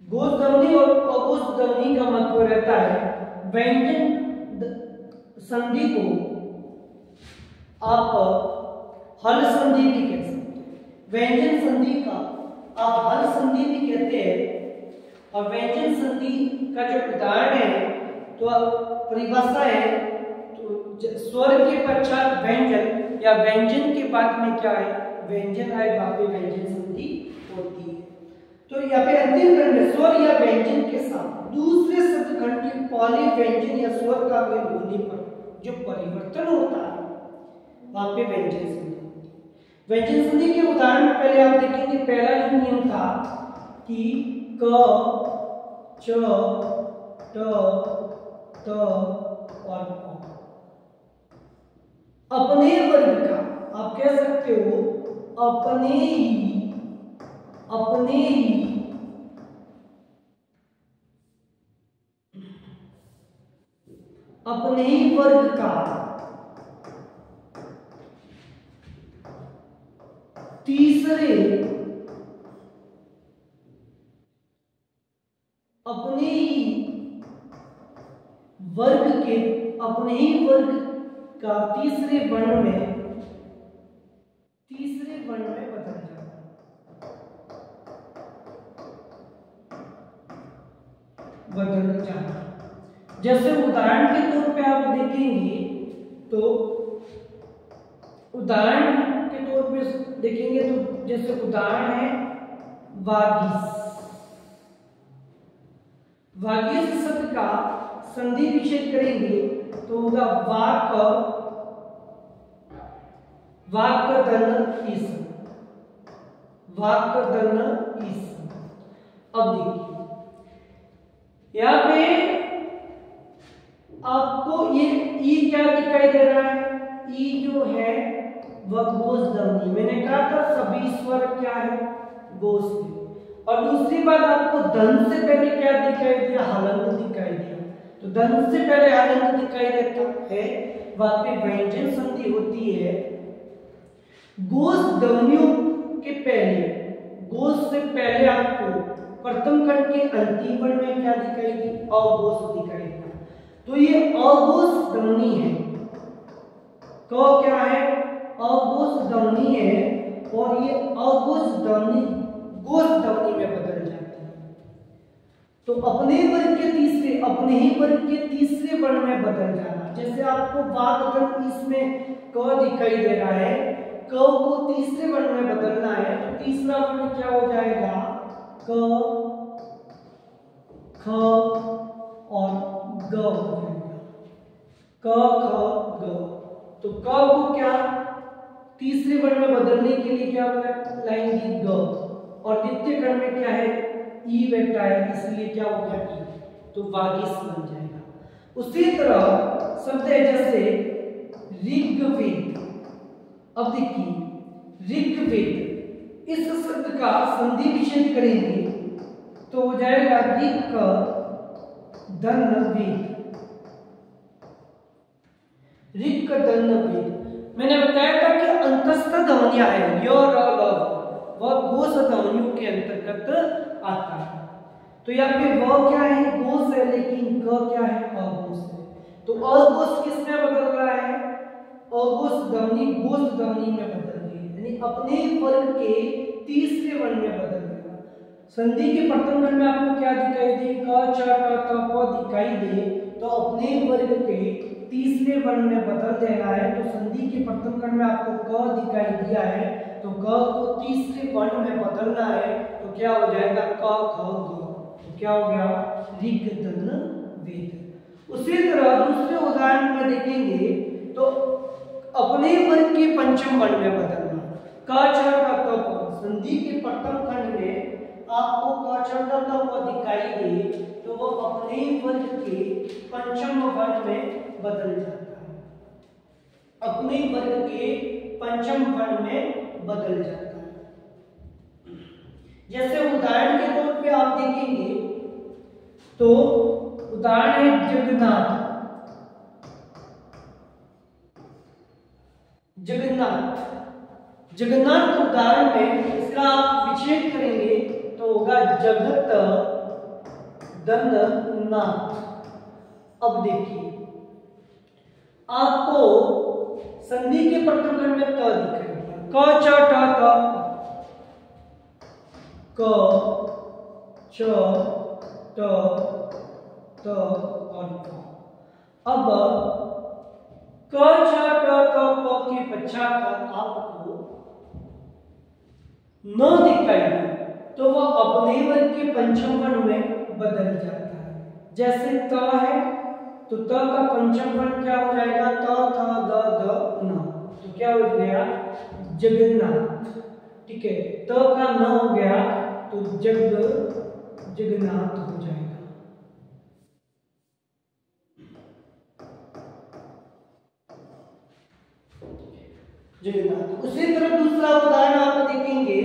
घोष ध्वनि और अघोष ध्वनि का महत्व रहता है। व्यंजन संधि को आप हल संधि भी कह सकते हैं। व्यंजन संधि का आप हल संधि भी कहते हैं। और व्यंजन संधि का जो उदाहरण है तो परिभाषा है तो स्वर के पश्चात व्यंजन या व्यंजन के बाद में क्या है व्यंजन आए वहां पे व्यंजन संधि होती है। तो यहाँ पे अंतिम खंड में स्वर या व्यंजन के साथ दूसरे शब्द खंड के पहले व्यंजन या स्वर का मेल होने पर जो परिवर्तन होता है वहां पे व्यंजन संधि होती है। व्यंजन संधि के उदाहरण पहले आप देखेंगे। पहला जो नियम था कि क च ट त और प अपने वर्ग का आप कह सकते हो अपने ही वर्ग का तीसरे अपने ही वर्ग का तीसरे वर्ण में बदल जाना। जैसे उदाहरण के तौर पे आप देखेंगे तो जैसे उदाहरण है वागीश शब्द का संधि विच्छेद करेंगे तो होगा वाक इस। अब देखिए यहाँ पे आपको ये ई क्या दिखाई दे रहा है। ई जो है वह गोस ध्वनि। मैंने कहा था सभी स्वर क्या है गोस में। और दूसरी बात आपको धन से पहले क्या दिखाई दिया हलंत दिखाई दिया। तो धन से पहले हलंत दिखाई देता है वहां पे व्यंजन संधि होती है। गोस ध्वनियों के पहले गोस से पहले आपको प्रथम खंड के अंतिम वर्ण में क्या दिखाई दी अघोष दिखाई दिया। तो ये अघोष ध्वनि है। क क्या है अघोष ध्वनि है और ये अघोष ध्वनि घोष ध्वनि में बदल जाती है। तो अपने ही वर्ग के तीसरे वर्ण में बदल जाना। जैसे आपको वाक अगर इसमें क दिखाई दे रहा है क को तीसरे वर्ण में बदलना है तो तीसरा वर्ण क्या हो जाएगा क ख और ग हो जाएगा क ख ग। तो क को क्या तीसरे वर्ण में बदलने के लिए क्या लाएंगे ग और द्वितीय खंड में क्या है ई बैठा है इसलिए क्या हो गया ई। तो वागीश बन जाएगा। उसी तरह शब्द है जैसे ऋग्वेद। अब देखिए ऋग्वेद इस शब्द का संधि विच्छेद करेंगे तो हो जाएगा ऋक धन वेद। मैंने बताया था कि अंतस्थ ध्वनियां है य र ल वह घोष ध्वनियों के अंतर्गत आता है। तो यहाँ पे वह क्या है घोष है लेकिन ग क्या है अघोष है। तो अघोष किसमें बदल रहा है अघोष ध्वनि घोष ध्वनि में बदल रही है यानी अपने वर्ग के तीसरे वर्ण में बदल रहा है। संधि के प्रथम खंड में आपको क्या दिखाई दे क च ट त प दिखाई दे तो अपने वर्ग के तीसरे वर्ण में बदल देना है। तो संधि के प्रथम खंड में आपको क दिखाई दिया है तो क को तीसरे वर्ण में बदलना है तो क्या हो जाएगा क ख ग। तो क्या हो गया ऋग धन वेद। उसी तरह दूसरे उदाहरण में देखेंगे तो अपने वर्ग के पंचम वर्ण में बदलना क छ ट त प। संधि के प्रथम खंड में आपको क छ ट त प दिखाई दे तो वो अपने वर्ग के पंचम वर्ण में बदल जाता है। अपने वर्ग के पंचम वर्ण में बदल जाता है। जैसे उदाहरण के तौर पे आप देखेंगे तो उदाहरण है जगन्नाथ उदाहरण में इसका आप विच्छेद करेंगे तो होगा जगत दन नाथ। अब देखिए आपको संधि के प्रथम खंड में त दिखाई दिया क च ट त क च ट त और क। अब क च ट क प के पश्चात आपको न दिखाई दे तो वह अपने वर्ग के पंचम वर्ण में बदल जाता है। जैसे त है तो त का पंचम वर्ण क्या हो जाएगा? त थ द ध न। तो क्या हो गया? जगन्नाथ। ठीक है, त का न हो गया तो जगन्नाथ हो जाएगा। जगन्नाथ। उसी तरह दूसरा उदाहरण आप देखेंगे,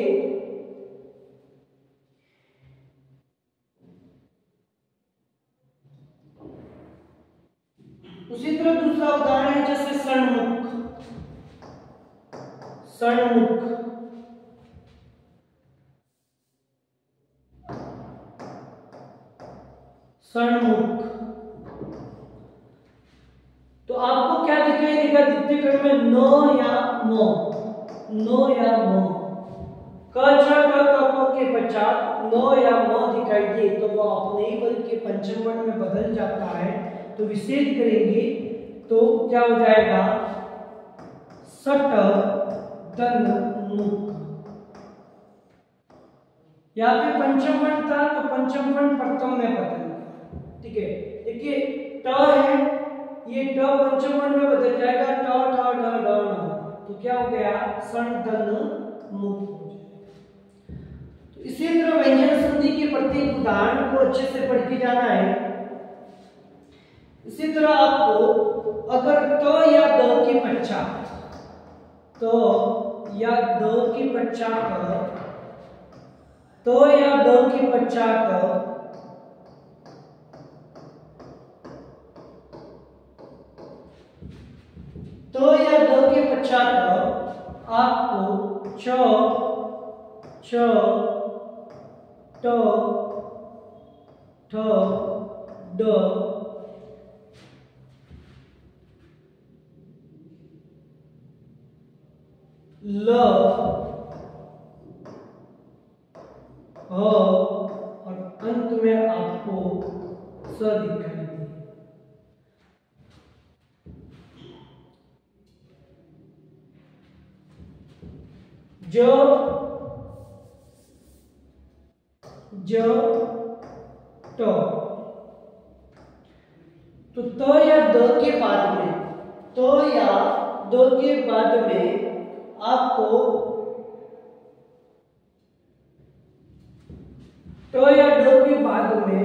उसी तरह दूसरा उदाहरण है जैसे सणमुख। सणमुख सणमुख तो आपको क्या दिखाई देगा? द्वितीय कर्ण में न या म, न या म। क छ ट त प के पश्चात न या म दिखाई दे तो वह अपने ही वर्ग के पंचम वर्ण में बदल जाता है। तो विच्छेद करेंगे तो क्या हो जाएगा? सट दन मुख। यहाँ पे पंचम वर्ण था तो पंचम वर्ण प्रथम में बदल गया। ठीक है, देखिए ट है, ये ट पंचम वर्ण में बदल जाएगा, ट ठ ड ढ न। तो क्या हो गया? सण दन मुख हो जाएगा। तो इसी तरह व्यंजन संधि के प्रत्येक उदाहरण को अच्छे से पढ़ के जाना है। इसी तरह आपको अगर त या द के पश्चात, तो या द के पश्चात, तो या द के पश्चात तो या द के पश्चात आपको च छ ट ठ ड ल और अंत में आपको स दिखाई दे। ज ट तो त या द के बाद में, तो या द के बाद में आपको तो या ड के बाद में,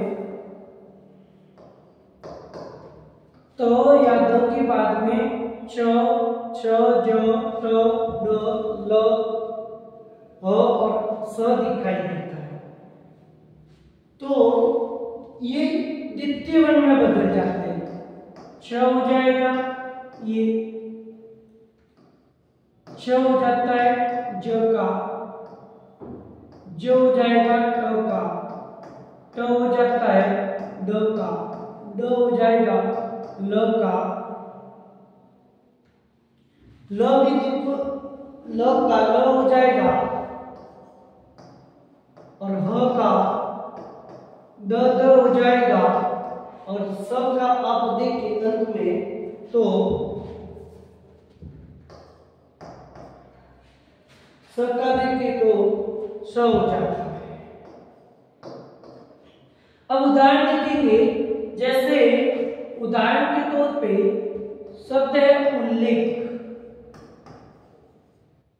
तो या द के बाद में च छ ज ट ड ल ह और स दिखाई देता है। तो ये द्वितीय वर्ण में बदल जाते हैं। छ हो जाएगा, ये छ हो जाता है ज का, ज हो जाएगा ट का, ट हो जाता है ड का, ड हो जाएगा ल का, ल भी ल का ल हो जाएगा और ह का द हो जाएगा और स का आप देखिए अंत में तो स का देखिए तो स हो जाता है। अब उदाहरण देखेंगे, जैसे उदाहरण के तौर पे शब्द है उल्लेख।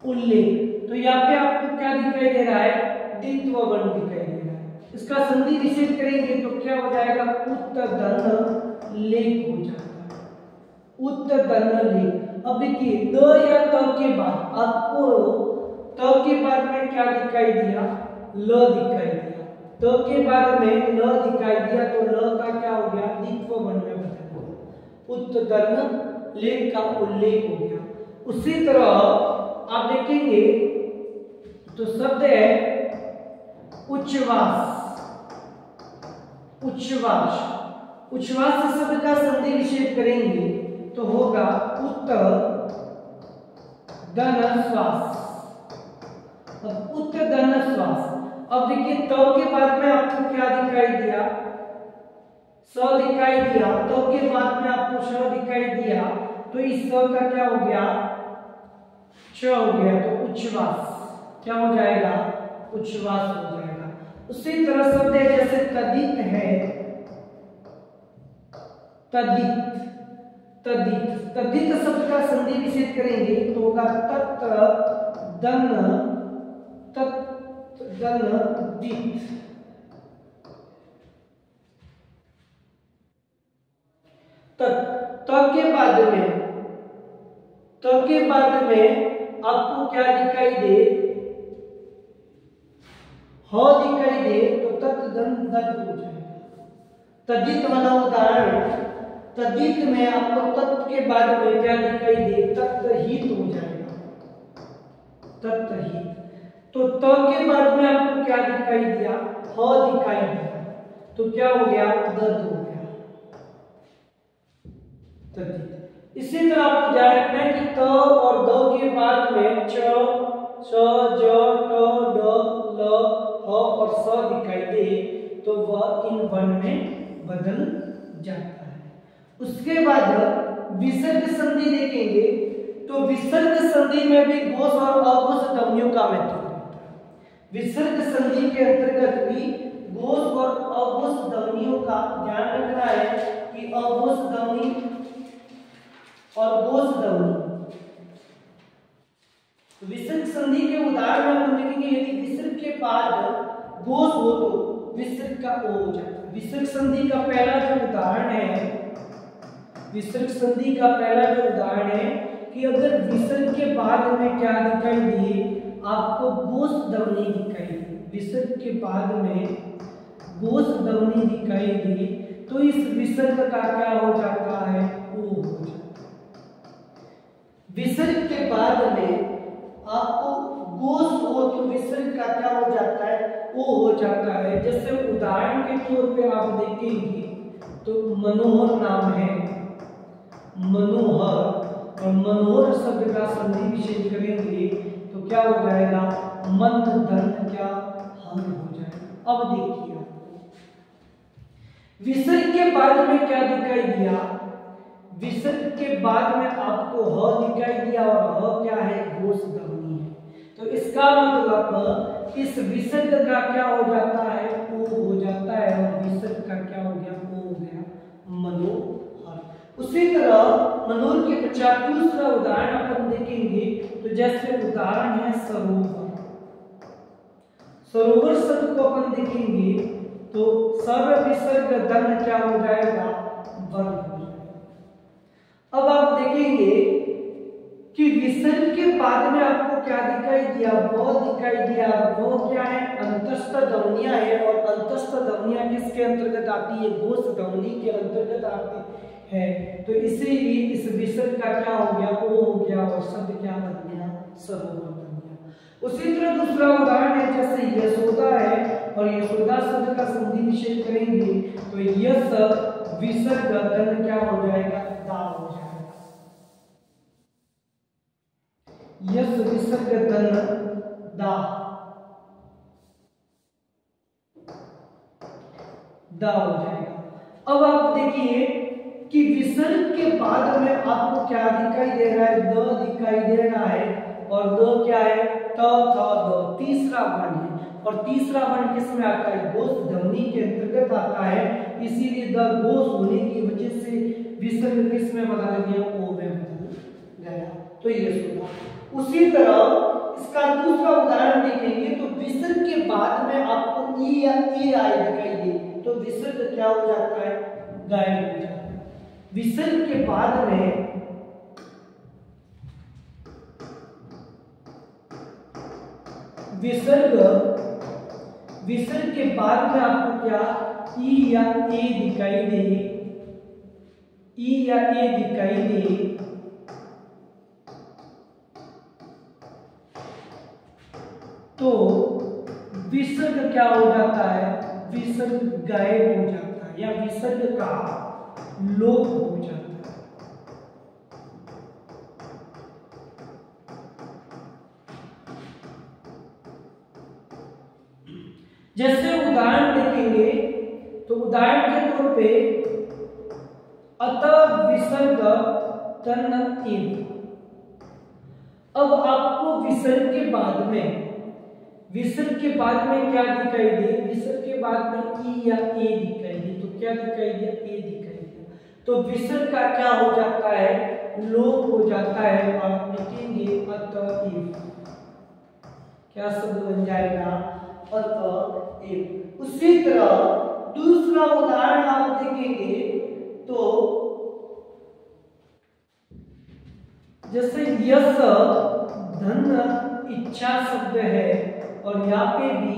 उल्लेख तो यहाँ पे आपको क्या दिखाई दे रहा है? द्वित्व वर्ण दिखाई दे रहा है। इसका संधि विच्छेद करेंगे तो क्या हो जाएगा? उत्तधन लेख हो जाता है। उत्तधन लेख। अब देखिए द या त के बाद आपको त के बाद में क्या दिखाई दिया? ल दिखाई दिया। त के बाद में ल दिखाई दिया तो ल का क्या हो गया? द्वित्व वर्ण में बदल गया। उत्तधन लेख का उल्लेख हो गया। उसी तरह आप देखेंगे तो शब्द है उच्छ्वास। उच्छ्वास, उच्छ्वास शब्द का संधि विच्छेद करेंगे तो होगा उत्तधन श्वास। अब उत्तधन श्वास, अब देखिए त के बाद में आपको क्या दिखाई दिया, स दिखाई दिया, त के बाद में आपको श दिखाई दिया, तो इस स का क्या हो गया, च हो गया, तो उच्छ्वास क्या हो जाएगा, उच्छ्वास हो जाएगा। उसी तरह शब्द है जैसे तदित है, तदित, तदित, तदित शब्द का संधि विच्छेद करेंगे तो होगा तत् दन, तत् दन दित। त के बाद में, त के बाद में आपको क्या दिखाई दे, ह दिखाई दे, तो तत् दन दत हो जाएगा। तदित वाला उदाहरण, तदित में आपको तत् के बाद में क्या दिखाई दे, तत्हित हो जाएगा, तत्हित। तो त के बाद में आपको क्या दिखाई दिया, ह दिखाई दिया, तो क्या हो गया, दद हो गया, तद्धित। इसी तरह आपको ध्यान रखना है कि त और द के बाद में च, स, ज, ट, ड, ल, ह और स दिखाई दे तो वह इन वर्ण में बदल जाता है। उसके बाद विसर्ग संधि देखेंगे तो विसर्ग संधि में भी घोष और अघोष ध्वनियों का महत्व होता है। विसर्ग संधि के अंतर्गत भी घोष और अघोष ध्वनियों का ध्यान रखना है कि अघोष ध्वनि और घोष ध्वनि। विसर्ग संधि के उदाहरण हम देखेंगे, यदि विसर्ग के बाद घोष हो तो विसर्ग का ओ हो जाता है। विसर्ग संधि का पहला जो उदाहरण है, विसर्ग संधि का पहला जो उदाहरण है कि अगर विसर्ग के बाद में क्या दिखाई दिए, आपको घोष ध्वनि दिखाई दी, विसर्ग के बाद में घोष ध्वनि दिखाई दी, तो इस विसर्ग का क्या हो जाता है, ओ हो जाता है। विसर्ग के बाद में आपको घोष हो तो विसर्ग का क्या हो जाता है, ओ हो जाता है। जैसे उदाहरण के तौर पे आप देखेंगे तो मनोहर नाम है, मनोहर, और मनोहर शब्द का संधि विच्छेद करेंगे तो क्या हो जाएगा, मन धन क्या हर हो जाएगा। अब देखिए विसर्ग के बाद में क्या दिखाई दिया, विसर्ग के बाद में आपको ह दिखाई दिया और ह क्या है, घोष ध्वनि है। तो इसका मतलब इस विसर्ग का क्या हो जाता है, ओ हो जाता है, और विसर्ग का क्या हो गया, ओ हो गया, मनोहर। उसी तरह मनोहर के पश्चात दूसरा उदाहरण अपन देखेंगे तो जैसे उदाहरण है सरोवर। सरोवर शब्द को अपन देखेंगे तो सर्व विसर्ग धन क्या हो जाएगा, वन हो जाएगा। अब आप देखेंगे कि विसर्ग के बाद में आपको क्या दिखाई दिया, वो दिखाई दिया, वो क्या है, अंतस्थ ध्वनियां है, और अंतस्थ ध्वनियां किसके अंतर्गत आती है, घोष ध्वनि के अंतर्गत आती है। तो इसीलिए इस विसर्ग का क्या हो गया, ओ हो गया, और शब्द क्या बन गया, सरोवर बन गया। उसी तरह दूसरा उदाहरण है जैसे यशोदा है, और यशोदा शब्द का संधि विच्छेद करेंगे तो यश विसर्ग धन क्या हो जाएगा, दा हो जाएगा। यश विसर्ग धन दा, दा हो जाएगा। अब आप देखिए कि विसर्ग के बाद में आपको क्या दिखाई दे रहा है, द दिखाई दे रहा है, और द क्या है, त थ द, तीसरा वर्ण है, और तीसरा वर्ण किसमें आता है, घोष ध्वनि के अंतर्गत आता है। इसीलिए द घोष होने की वजह से विसर्ग किसमें बदल गया, ओ में बदल गया। तो ये सुना। उसी तरह इसका दूसरा उदाहरण देखेंगे तो विसर्ग के बाद में आपको ई या ए आए दिखाई दे तो विसर्ग क्या हो जाता है, गायब हो जाता है। विसर्ग के बाद में विसर्ग के बाद में आपको क्या, ई या ए दिखाई दे, ई या ए दिखाई दे तो विसर्ग क्या हो जाता है, विसर्ग गायब हो जाता है, या विसर्ग का लोप हो जाता है। जैसे उदाहरण देखेंगे तो उदाहरण के तौर पे अतः विसर्ग तन इव। अब आपको विसर्ग के बाद में क्या दिखाई दे, विसर्ग के बाद में ई या ए दिखाई दे, तो क्या दिखाई दिया, ए दिखाई दिया। तो विसर्ग का क्या हो जाता है, लोप हो जाता है। आप लिखेंगे अतएव, क्या शब्द बन जाएगा, अतएव। उसी तरह दूसरा उदाहरण आप देखेंगे तो जैसे यश धन इच्छा शब्द है और यहाँ पे भी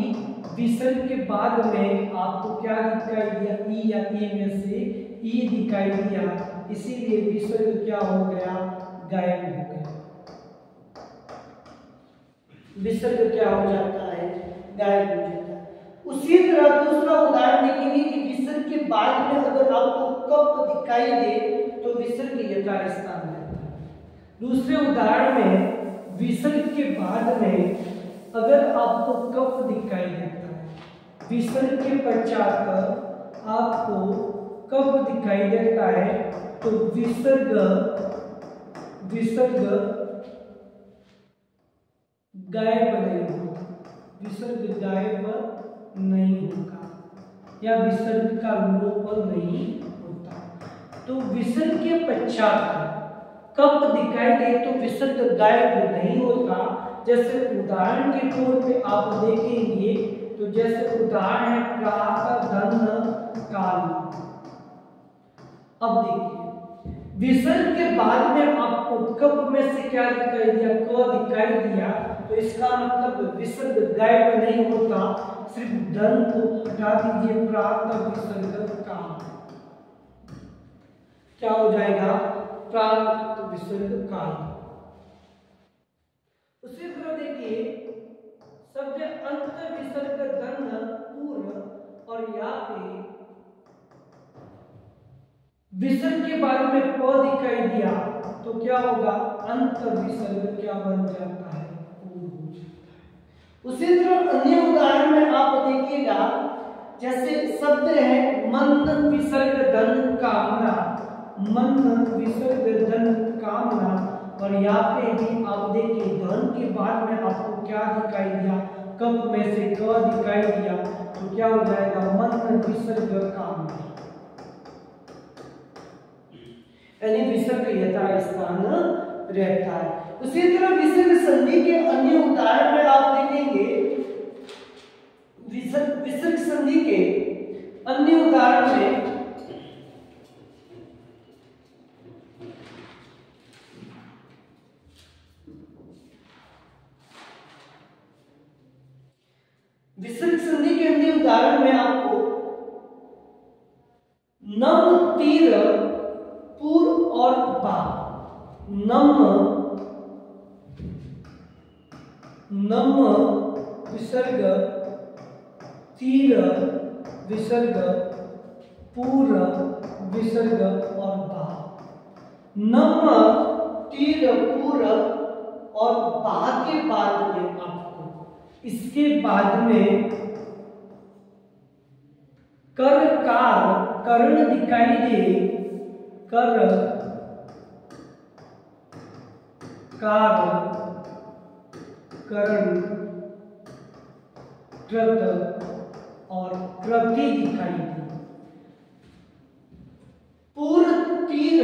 विसर्ग के बाद में आपको क्या दिखाई दिया, ई या ए में से ई दिखाई दिया, इसीलिए विसर्ग क्या हो गया, गायब हो गया। विसर्ग क्या हो जाता है, गायब हो जाता है। उसी तरह दूसरा उदाहरण देखेंगे कि विसर्ग के बाद में अगर आपको कप दिखाई दे तो विसर्ग यथास्थान है। दूसरे उदाहरण में विसर्ग के बाद में अगर आपको कप दिखाई देता है, विसर्ग के पश्चात आपको कप दिखाई देता है, तो विसर्ग गायब नहीं होगा, विसर्ग गायब नहीं होगा या विसर्ग का लोप नहीं होता। तो विसर्ग के पश्चात कप दिखाई दे तो विसर्ग गायब नहीं होता। जैसे उदाहरण के तौर पे आप देखेंगे तो जैसे उदाहरण है प्रात धन काल। अब देखिए विसर्ग के बाद में आपको कप में से क्या दिखाई दिया, क दिखाई दिया, तो इसका मतलब विसर्ग गायब नहीं होता, सिर्फ धन को हटा दीजिए, प्रात विसर्ग काल क्या हो जाएगा, प्रात विसर्ग काल। उसी तरह देखिए शब्द अंत विसर्ग धन पूर्व और यहाँ पे विसर्ग के बाद में प दिखाई दिया तो क्या होगा, अंत विसर्ग क्या बन जाता है, पूर्व हो जाता है। उसी तरह अन्य उदाहरण में आप देखिएगा जैसे शब्द है मन विसर्ग धन कामना, मन विसर्ग धन कामना, और यहाँ पे भी आप देखिए धन के बाद में आपको क्या दिखाई दिया, कप में से क दिखाई दिया, तो क्या हो जाएगा, मन विसर्ग कामना, यानी विसर्ग यथास्थान रहता है। उसी तरह विसर्ग संधि के अन्य उदाहरण में आप देखेंगे, विसर्ग संधि के अन्य उदाहरण में आपको नम तीर पूर्व और बा, नम विसर्ग तीर विसर्ग पूर्व विसर्ग और बा, नम तीर पूर्व और बा के बाद में आपको इसके बाद में कर कार कर्ण दिखाई दे, कर कार कर्ण कृत और कृति दिखाई दे, पूर्व तीर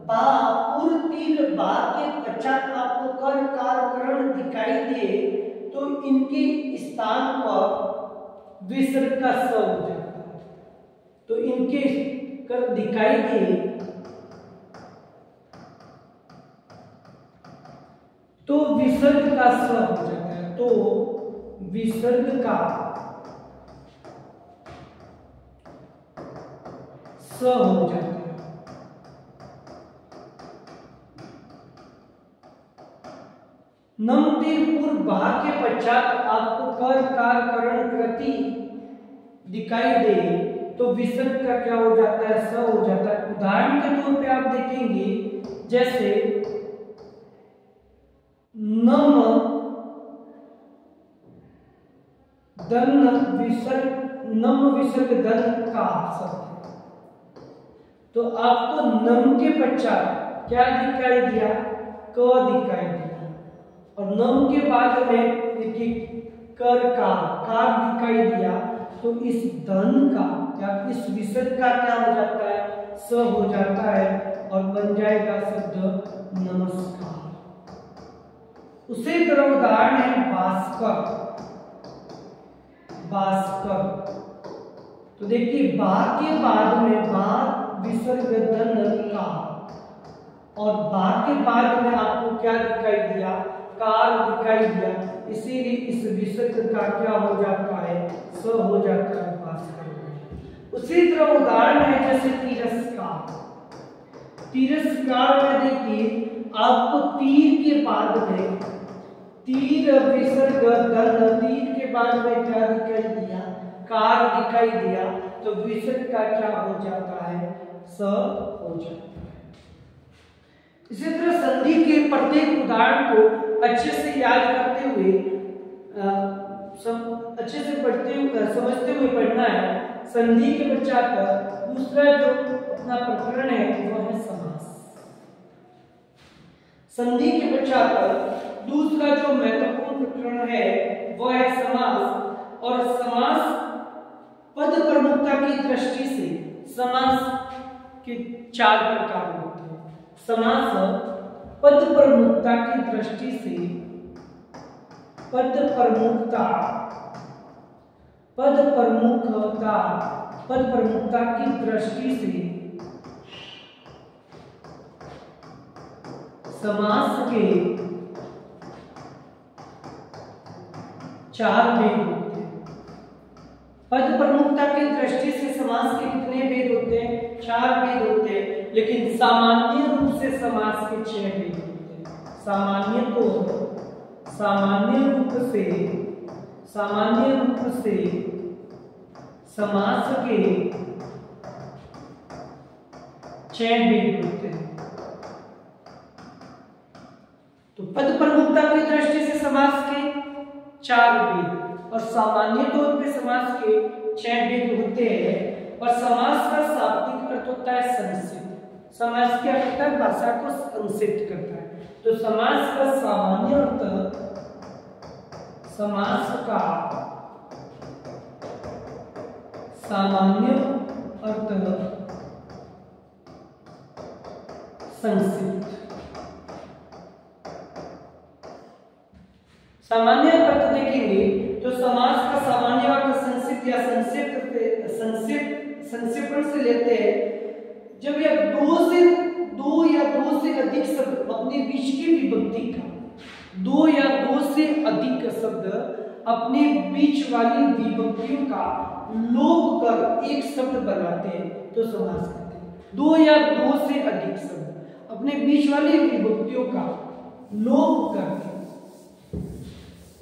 बा के पश्चात आपको कर कार कर्ण दिखाई दे तो इनके स्थान पर विसर्ग का स हो जाता है। तो इनके कर दिखाई दे तो विसर्ग का स हो जाता है, तो विसर्ग का स हो जाता है। नम तीर पूर्व बा के पश्चात आपको कर कार कर्ण कृति दिखाई दे तो विसर्ग का क्या हो जाता है, स हो जाता है। उदाहरण के तौर पे आप देखेंगे जैसे नम धन विसर्ग नम विसर्ग धन का शब्द है। तो आपको नम के पश्चात क्या दिखाई दिया? क दिखाई दिया, और नम के बाद में देखिए कर का कार दिखाई दिया। तो इस धन का या इस विसर्ग का क्या हो जाता है? स हो जाता है और बन जाएगा शब्द नमस्कार। उसी तरह उदाहरण है भास्कर। भास्कर, तो देखिए बा के बाद में बा विसर्ग धन का, और बा के बाद में आपको क्या दिखाई दिया? कार दिखाई दिया, इसीलिए इस विसर्ग का क्या हो जाता है? स हो जाता है भास्कर। उसी तरह उदाहरण है जैसे तिरस्कार। तिरस्कार में देखिए आपको तीर के बाद में तीर विसर्ग धन, तीर के बाद में क्या दिखाई दिया? कार दिखाई दिया, तो विसर्ग का क्या हो जाता है? स हो जाता है। इसी तरह संधि के प्रत्येक उदाहरण को अच्छे से याद करते हुए अच्छे से पढ़ते हुए समझते हुए पढ़ना है। संधि के पश्चात दूसरा जो अपना प्रकरण है वो है समास। संधि के पश्चात दूसरा जो महत्वपूर्ण प्रकरण है वो है समास। और समास पद प्रमुखता की दृष्टि से समास के 4 प्रकार होते हैं। समास पद प्रमुखता की दृष्टि से, पद प्रमुखता की दृष्टि से समास के 4 भेद होते हैं। पद प्रमुखता की दृष्टि से समास के कितने भेद होते हैं? 4 भेद होते हैं, लेकिन सामान्य रूप से समास के 6 भेद होते हैं। सामान्य रूप से समास के 6 भेद होते हैं। तो पद प्रमुखता की दृष्टि से समास के 4 भेद, और सामान्य तौर पे समास के 6 भेद होते हैं। और समास का शाब्दिक अर्थ होता है संक्षिप्त। समास क्या करता है? भाषा को संक्षिप्त करता है। तो समास का सामान्य अर्थ, समास का सामान्य अर्थ संक्षिप्त। सामान्य अर्थ देखेंगे तो समास का सामान्य अर्थ संक्षिप्त या संक्षिप्त से लेते हैं जब यह दो या दो से अधिक शब्द अपने बीच की विभक्ति का, 2 या 2 से अधिक शब्द अपने बीच वाली विभक्तियों का लोप कर एक शब्द बनाते हैं तो समास कहते हैं। 2 या 2 से अधिक शब्द अपने बीच वाली विभक्तियों का लोप करके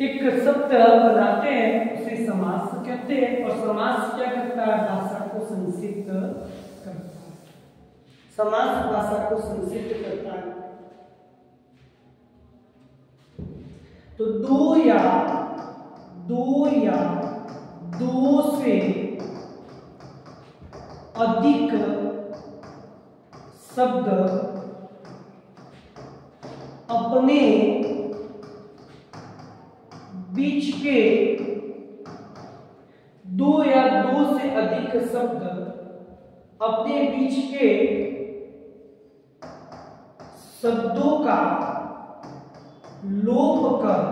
एक शब्द बनाते हैं उसे समास कहते हैं। और समास क्या करता है? भाषा को संक्षिप्त करता है। समास भाषा को संक्षिप्त करता है। तो 2 या 2 से अधिक शब्द अपने बीच के 2 या 2 से अधिक शब्द अपने बीच के शब्दों का लोप कर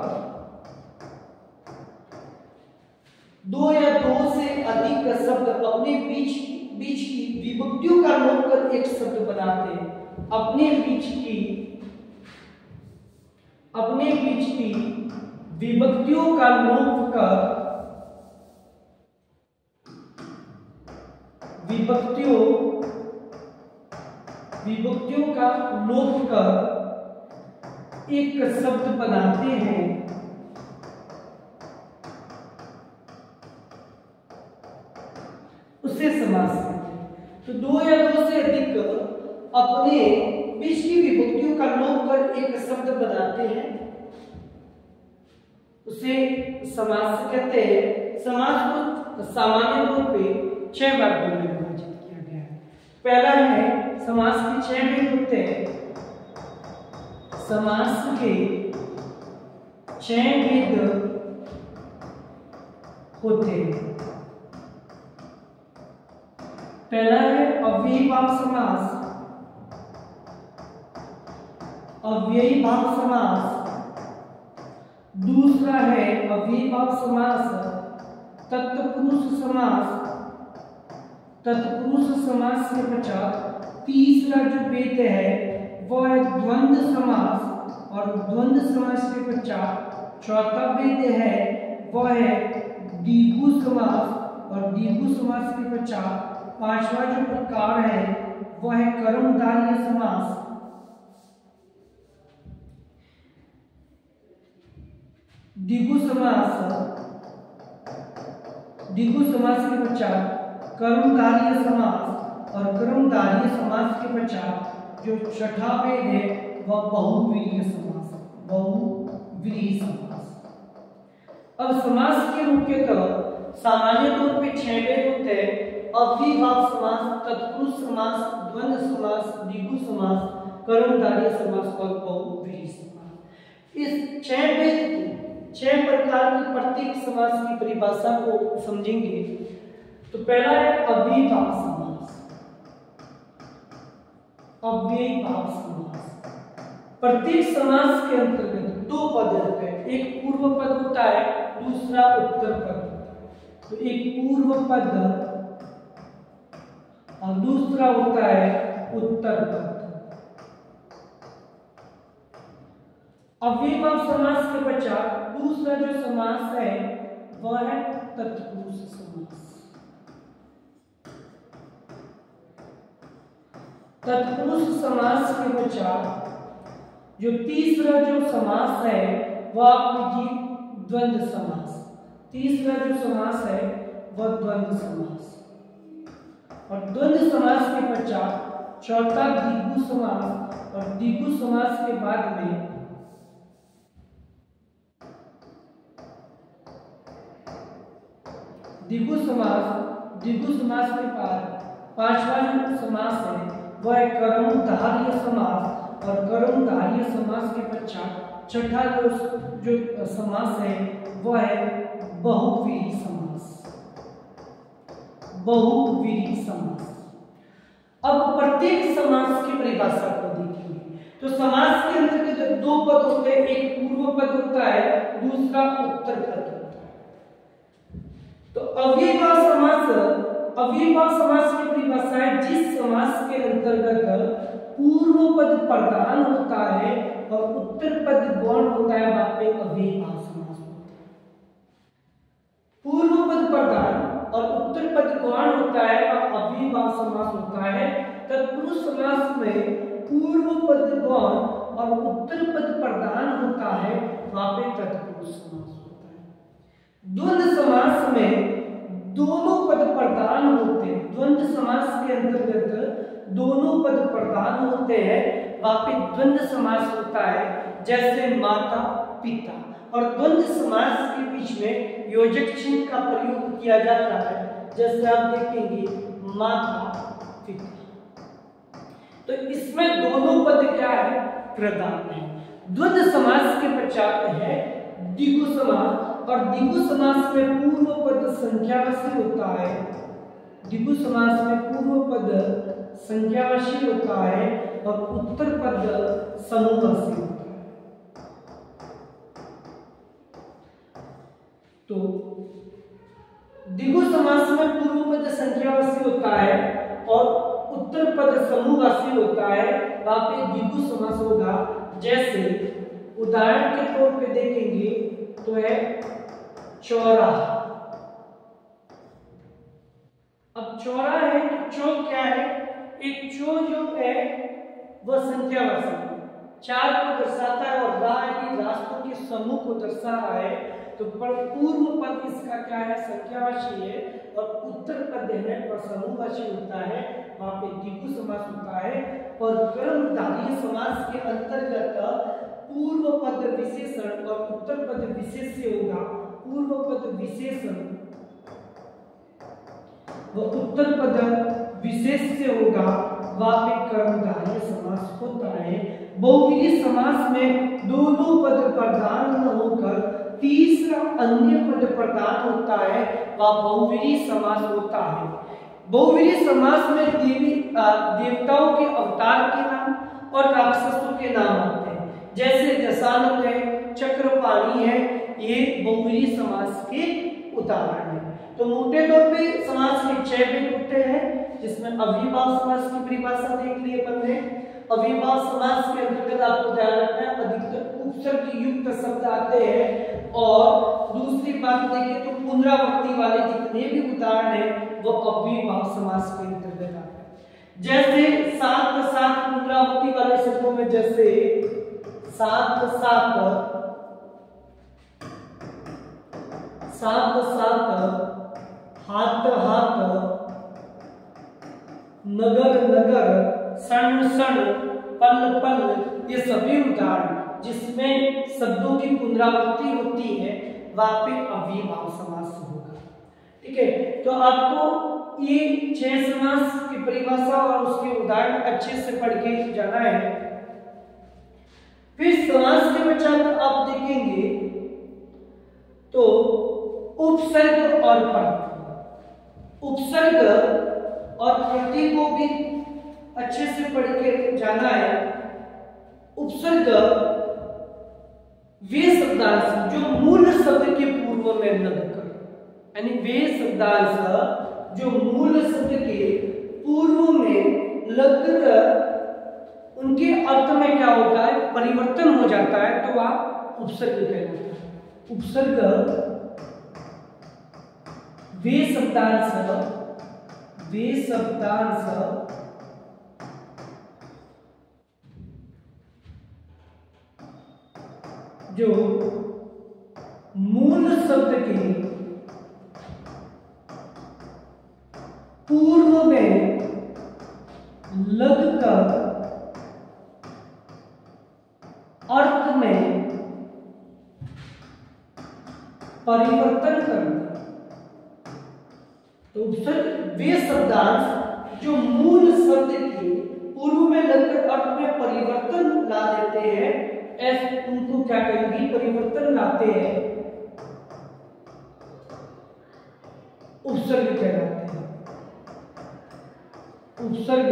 2 या 2 से अधिक शब्द अपने बीच की विभक्तियों का लोप कर एक शब्द बनाते हैं। अपने बीच की विभक्तियों का लोप कर विभक्तियों का लोप कर एक शब्द बनाते हैं। उसे समास कहते हैं। तो 2 या 2 से अधिक अपने बीच की विभक्तियों का लोप कर एक शब्द बनाते हैं उसे समास कहते हैं। समास को सामान्य तौर पे 6 भागों में विभाजित किया गया है। पहला है समास के 6 भेद होते हैं। समास के 6 भेद होते हैं। पहला है अव्ययी भाव समास, अव्ययी भाव समास। दूसरा है अव्ययी भाव समास तत्पुरुष समास। तत्पुरुष समास के पश्चात तीसरा जो भेद है वो है द्वंद्व समास, और द्वंद्व समास के पश्चात चौथा भेद है वो है द्विगु समास, और द्विगु समास के पश्चात पांचवा जो प्रकार है वो है कर्मधारय समास। द्विगु समास, द्विगु समास के पश्चात कर्मधारय समास, और कर्मधारय समास के पश्चात जो छठा भेद है वह बहुव्रीहि समास, बहुव्रीहि समास। अब समास के मुख्यतः सामान्य तौर पे 6 भेद होते हैं। अव्ययी भाव समास, तत्पुरुष समास, द्वंद्व समास, द्विगु समास, कर्मधारय समास और बहुव्रीहि समास। इस 6 भेद की 6 प्रकार की प्रत्येक समास की परिभाषा को समझेंगे। तो पहला है अव्ययी भाव समास। अव्ययी भाव समास प्रत्येक समास के अंतर्गत 2 पद होते हैं। एक पूर्व पद होता है, दूसरा उत्तर पद होता है। तो एक पूर्व पद और दूसरा होता है उत्तर पद। अव्ययी भाव समास के पश्चात दूसरा जो समास है वह है तत्पुरुष समास। तत्पुरुष समास के पश्चात जो तीसरा जो समास है वह आप लीजिए द्वंद्व समास। तीसरा जो समास है वह द्वंद्व समास, और द्वंद्व समास के पश्चात चौथा द्विगु समास, और द्विगु समास के बाद में द्विगु समास के बाद पांचवा जो समास है वह है कर्मधारय समास, और कर्मधारय समास के पश्चात छठा जो समास है वह है बहुव्रीहि समास। बहुव्रीहि समास। अब प्रत्येक समास की परिभाषा को देखेंगे। तो समास के अंतर्गत 2 पद होते हैं। एक पूर्व पद होता है, दूसरा उत्तर पद होता है। तो अव्ययी भाव समास की परिभाषा है जिस समास के अंतर्गत पूर्व पद प्रधान होता है और उत्तर पद गौण होता है, वहां पे अव्ययी भाव समास होता है। पूर्व पद प्रधान और उत्तर पद गौण होता है और अव्ययी भाव समास होता है। तत्पुरुष समास में पूर्व पद गौण और उत्तर पद प्रधान होता है, वहां पे तत्पुरुष समास होता है। द्वंद्व समास में दोनों पद प्रधान होते हैं। द्वंद्व समास के अंतर्गत दोनों पद प्रधान होते हैं, वहां पे द्वंद्व समास होता है। जैसे माता पिता, और द्वंद्व समास के बीच में योजक चिन्ह का प्रयोग किया जाता है। जैसे आप देखेंगे माता पिता, तो इसमें दोनों पद क्या है? प्रधान है। द्वंद्व समास के पश्चात है द्विगु समास, और द्विगु समास में पूर्व पद संख्यावाची होता है। द्विगु समास में पूर्व पद संख्यावाची होता है और उत्तर पद समूहवाची होता है। तो द्विगु समास में पूर्व पद संख्यावाची होता है और उत्तर पद समूहवाची होता है, वहां पे द्विगु समास होगा। जैसे उदाहरण के तौर पे देखेंगे तो है चौराहा। अब चौराहा है तो चौ क्या है? एक चौ जो है वह संख्यावाची 4 को दर्शाता है और राह यानी रास्तों के समूह को दर्शा रहा है। तो पूर्व पद इसका क्या है? संख्यावाची है, और उत्तर पद है पर समूहवाची होता है, वहां पे द्विगु समास होता है। और कर्मधारय समास के अंतर्गत पूर्व पद विशेषण और उत्तर पद विशेष्य होगा। पूर्व पद विशेषण व उत्तर पद विशेष से होगा वह पे कर्मधारय समास होता है। बहुव्रीहि समास में दोनों पद प्रधान न होकर तीसरा अन्य पद प्रधान होता है, वह बहुव्रीहि समास होता है। बहुव्रीहि समास में देवताओं के अवतार के नाम और राक्षसों के नाम आते हैं, जैसे दशानन है, चक्रपाणी है, ये बहुव्रीहि समास के उदाहरण हैं। तो मोटे तौर पे समास के 6 भेद होते हैं, जिसमें अव्ययभाव समास की परिभाषा देख लिए अपन ने। अव्ययभाव समास के अंतर्गत आपको ध्यान रखना है अधिकतर उपसर्ग युक्त शब्द आते हैं, और दूसरी बात देखिए तो पुनरावृत्ति वाले जितने भी उदाहरण हैं वो अव्ययभाव समास के अंतर्गत आते हैं। जैसे सात सात पुनरावृत्ति वाले शब्दों में जैसे सात सात, सात सात, हाथ हाथ, नगर नगर, सन सन, पल पल, ये सभी उदाहरण जिसमें शब्दों की पुनरावृत्ति होती है वहां पे अव्ययभाव समास होगा। ठीक है, तो आपको ये 6 समास की परिभाषा और उसके उदाहरण अच्छे से पढ़ के जाना है। फिर समास के पश्चात आप देखेंगे तो उपसर्ग और प्रत्यय। उपसर्ग और प्रत्यय को भी अच्छे से पढ़ के जाना है। उपसर्ग वे शब्दांश जो मूल शब्द के पूर्व में लगकर, यानी वे शब्दांश जो मूल शब्द के पूर्व में लगकर उनके अर्थ में क्या होता है, परिवर्तन हो जाता है, तो वह उपसर्ग कहलाता है। उपसर्ग वे शब्दांश जो मूल शब्द के पूर्व में लगकर अर्थ में परिवर्तन करना। तो उपसर्ग वे शब्दांश जो मूल शब्द के पूर्व में लगकर अर्थ में परिवर्तन ला देते हैं, ऐसे उनको क्या कहेंगे, परिवर्तन लाते हैं, उपसर्ग कहलाते हैं। उपसर्ग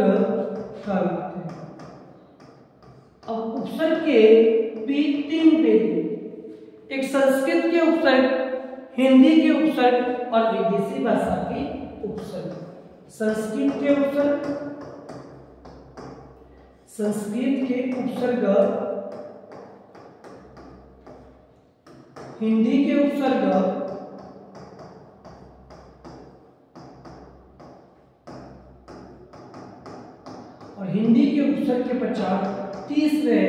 कहलाते हैं। अब उपसर्ग के भी 3 भेद, एक संस्कृत के उपसर्ग, हिंदी के उपसर्ग और विदेशी भाषा के उपसर्ग। संस्कृत के उपसर्ग, हिंदी के उपसर्ग और हिंदी के उपसर्ग के पश्चात तीसरे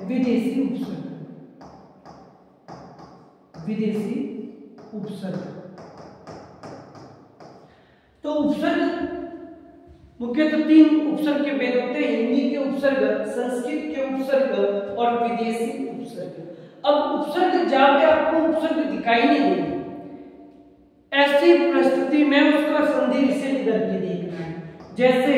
विदेशी उपसर्ग। विदेशी उपसर्ग। तो उपसर्ग मुख्यतः 3 उपसर्ग के भेद होते हैं, हिंदी के उपसर्ग, संस्कृत के उपसर्ग और विदेशी उपसर्ग। अब उपसर्ग जहां पे आपको उपसर्ग दिखाई नहीं देगी, ऐसी परिस्थिति में उसका संधि विच्छेद करके देखना है। जैसे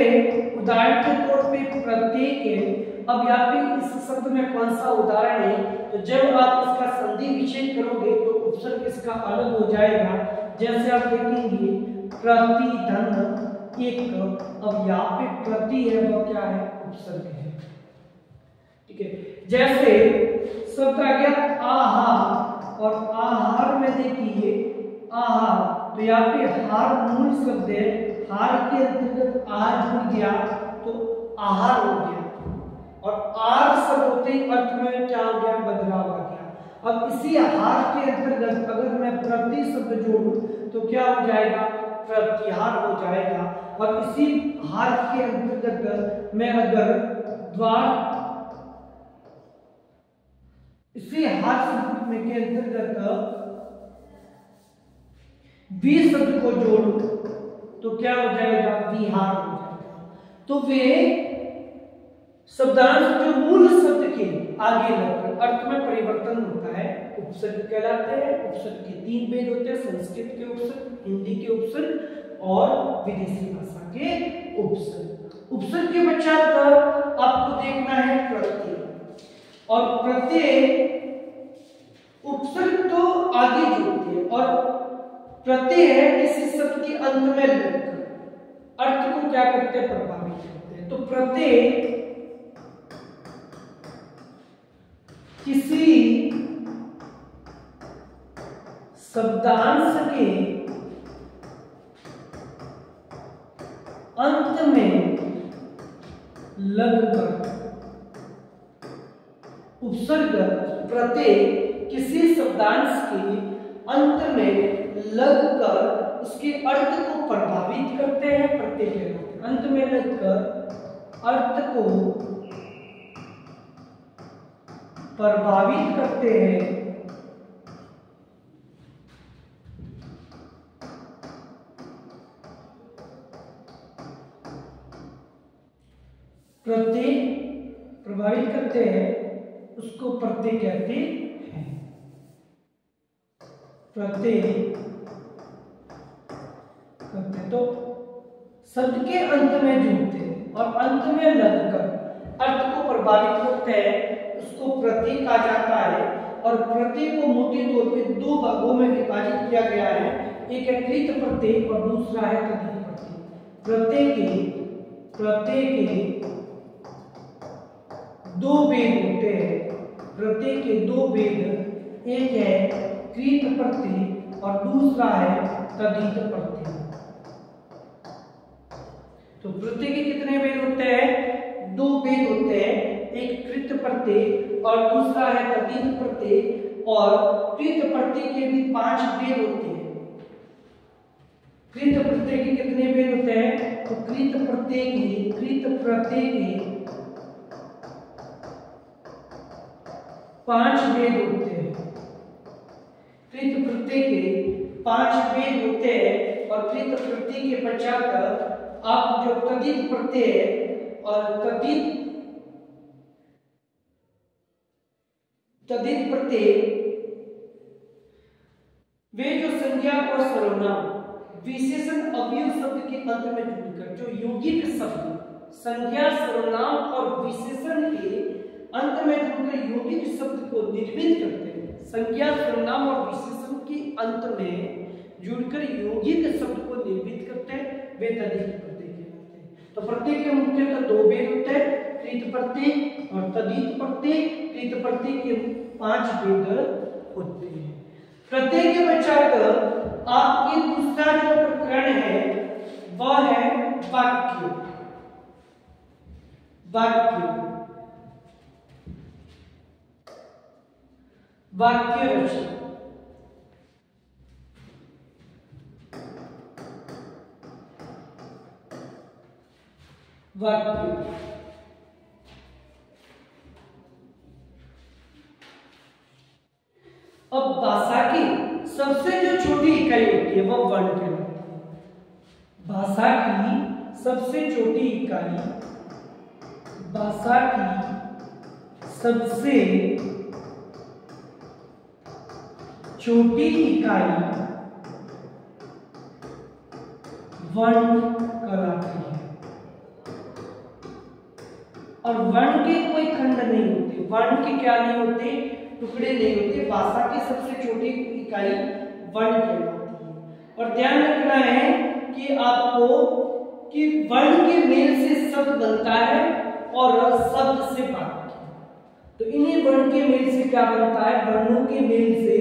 उदाहरण के तौर पे प्रत्येक है, अब यहाँ पे इस शब्द में कौन सा उदाहरण है, तो जब आप इसका संधि विच्छेद करोगे तो उपसर्ग इसका अलग हो जाएगा। जैसे आप देखेंगे प्रति धन एक, अब यहाँ पे प्रति है वो क्या है, उपसर्ग है। ठीक है, जैसे शब्द आ गया आहार, और आहार में देखिए आहार, तो यहाँ पे हार मूल शब्द है, हार के अंतर्गत आर जुड़ गया तो आहार हो गया, और आर शब्द होते ही अर्थ में क्या हो गया, बदलाव आ गया। अब इसी हार के अंतर्गत अगर मैं प्रति शब्द जोड़ूं तो क्या हो जाएगा, प्रतिहार हो जाएगा। और इसी हार के अंतर्गत मैं अगर द्वार, इसी हार शब्द में के अंतर्गत वी शब्द को जोड़ूं तो क्या हो जाएगा, विहार हो जाएगा। तो वे शब्दांश जो मूल शब्द के आगे लगकर अर्थ में परिवर्तन होता है उपसर्ग कहलाते हैं। उपसर्ग के 3 भेद होते हैं, संस्कृत के उपसर्ग, हिंदी के उपसर्ग और विदेशी भाषा के उपसर्ग। उपसर्ग के पश्चात आपको देखना है प्रत्यय, और प्रत्यय उपसर्ग तो आगे जुड़ते हैं और प्रत्यय है किसी शब्द के अंत में लगकर अर्थ को क्या करते हैं, प्रभावित करते हैं। तो प्रत्यय किसी शब्दांश के अंत में लगकर, उपसर्ग प्रत्यय किसी शब्दांश के अंत में लगकर उसके अर्थ को प्रभावित करते हैं, प्रत्यय कहलाते हैं। अंत में लगकर अर्थ को प्रभावित करते हैं प्रत्यय प्रभावित करते हैं, उसको प्रत्यय कहते हैं। प्रत्यय करते तो शब्द के अंत में जुड़ते हैं और अंत में लगकर अर्थ को प्रभावित करते हैं, उसको प्रत्यय कहा जाता है। और प्रत्यय को मोटे तौर पे 2 भागों में विभाजित किया गया है, एक है कृत प्रत्यय और दूसरा है तद्धित प्रत्यय। प्रत्यय के 2 भेद होते हैं, प्रत्यय के 2 भेद, एक है कृत प्रत्यय और दूसरा है तद्धित प्रत्यय। तो प्रत्यय के कितने भेद होते हैं, 2 भेद होते हैं, एक कृत प्रत्यय और दूसरा है तद्धित प्रत्यय। और कृत प्रत्यय के भी 5 भेद होते हैं। कृत प्रत्यय के कितने भेद होते हैं, तो कृत प्रत्यय के 5 भेद होते हैं। कृत प्रत्यय के 5 भेद होते हैं और कृत प्रत्यय के पश्चात आप जो तद्धित प्रत्यय और तद्धित प्रत्यय, वे जो संज्ञा और सर्वनाम विशेषण अवयव शब्द के अंत में जुड़कर जो यौगिक शब्द संज्ञा सर्वनाम और विशेषण के अंत में जुड़कर यौगिक शब्द को निर्मित करते हैं। संज्ञा सर्वनाम और विशेषण के अंत में जुड़कर यौगिक शब्द को निर्मित करते हैं, वे तद्धित प्रत्यय कहलाते हैं। तो प्रत्यय के मुख्यतः 2 भेद होते हैं, कृत प्रत्यय और तद्धित प्रत्यय। कृत प्रत्यय के 5 भेद होते हैं। प्रत्यय के पश्चात आपके दूसरा जो प्रकरण है वह है वाक्य। वाक्य रचना। वाक्य अब भाषा की सबसे जो छोटी इकाई होती है वह वर्ण कहलाती है। भाषा की सबसे छोटी इकाई, भाषा की सबसे छोटी इकाई वर्ण कहलाती है। और वर्ण के कोई खंड नहीं होते, वर्ण के क्या नहीं होते, टुकड़े नहीं होते। भाषा की सबसे छोटी इकाई वर्ण कहलाती है। और ध्यान रखना है कि आपको कि वर्ण के मेल से शब्द बनता है और शब्द से वाक्य। तो इन्हीं वर्ण के मेल से क्या बनता है, वर्णों के मेल से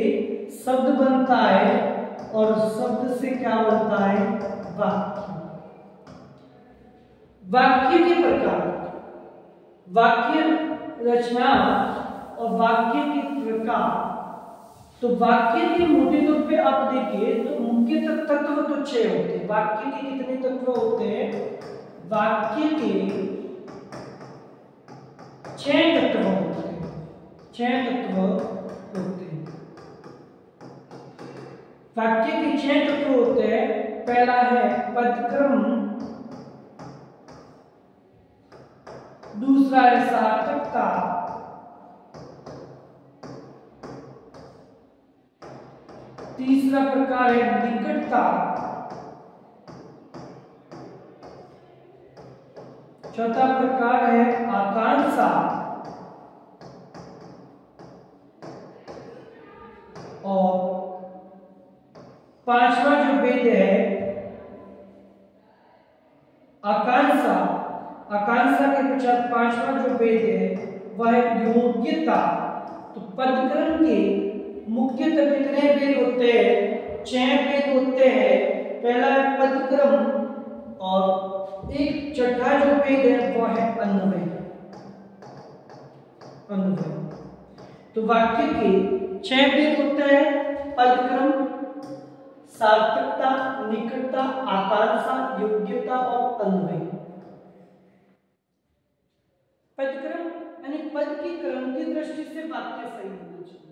शब्द बनता है और शब्द से क्या बनता है, वाक्य। वाक्य के प्रकार, वाक्य रचना और वाक्य के प्रकार। तो वाक्य के मोटे तौर पे आप देखिए तो मुख्य तत्व तो 6 होते हैं। वाक्य के कितने तत्व होते हैं, वाक्य के 6 तत्व होते हैं। 6 तत्व होते हैं। वाक्य के 6 तत्व होते हैं। पहला है पदक्रम, दूसरा है सार्थकता, तीसरा प्रकार है निकटता, चौथा प्रकार है आकांक्षा, और पांचवा जो भेद है आकांक्षा, आकांक्षा के पश्चात पांचवा जो भेद है वह है योग्यता। तो पदक्रम के मुख्यतः कितने भेद होते हैं? 6 भेद होते हैं। पहला है पदक्रम, और एक छठा जो भेद है वह है अन्वय। अन्वय तो वाक्य के 6 भेद होते हैं: पदक्रम, सार्थकता, निकटता, आकांक्षा, योग्यता और अन्वय। पदक्रम यानी पद की क्रम की दृष्टि से वाक्य सही होना चाहिए,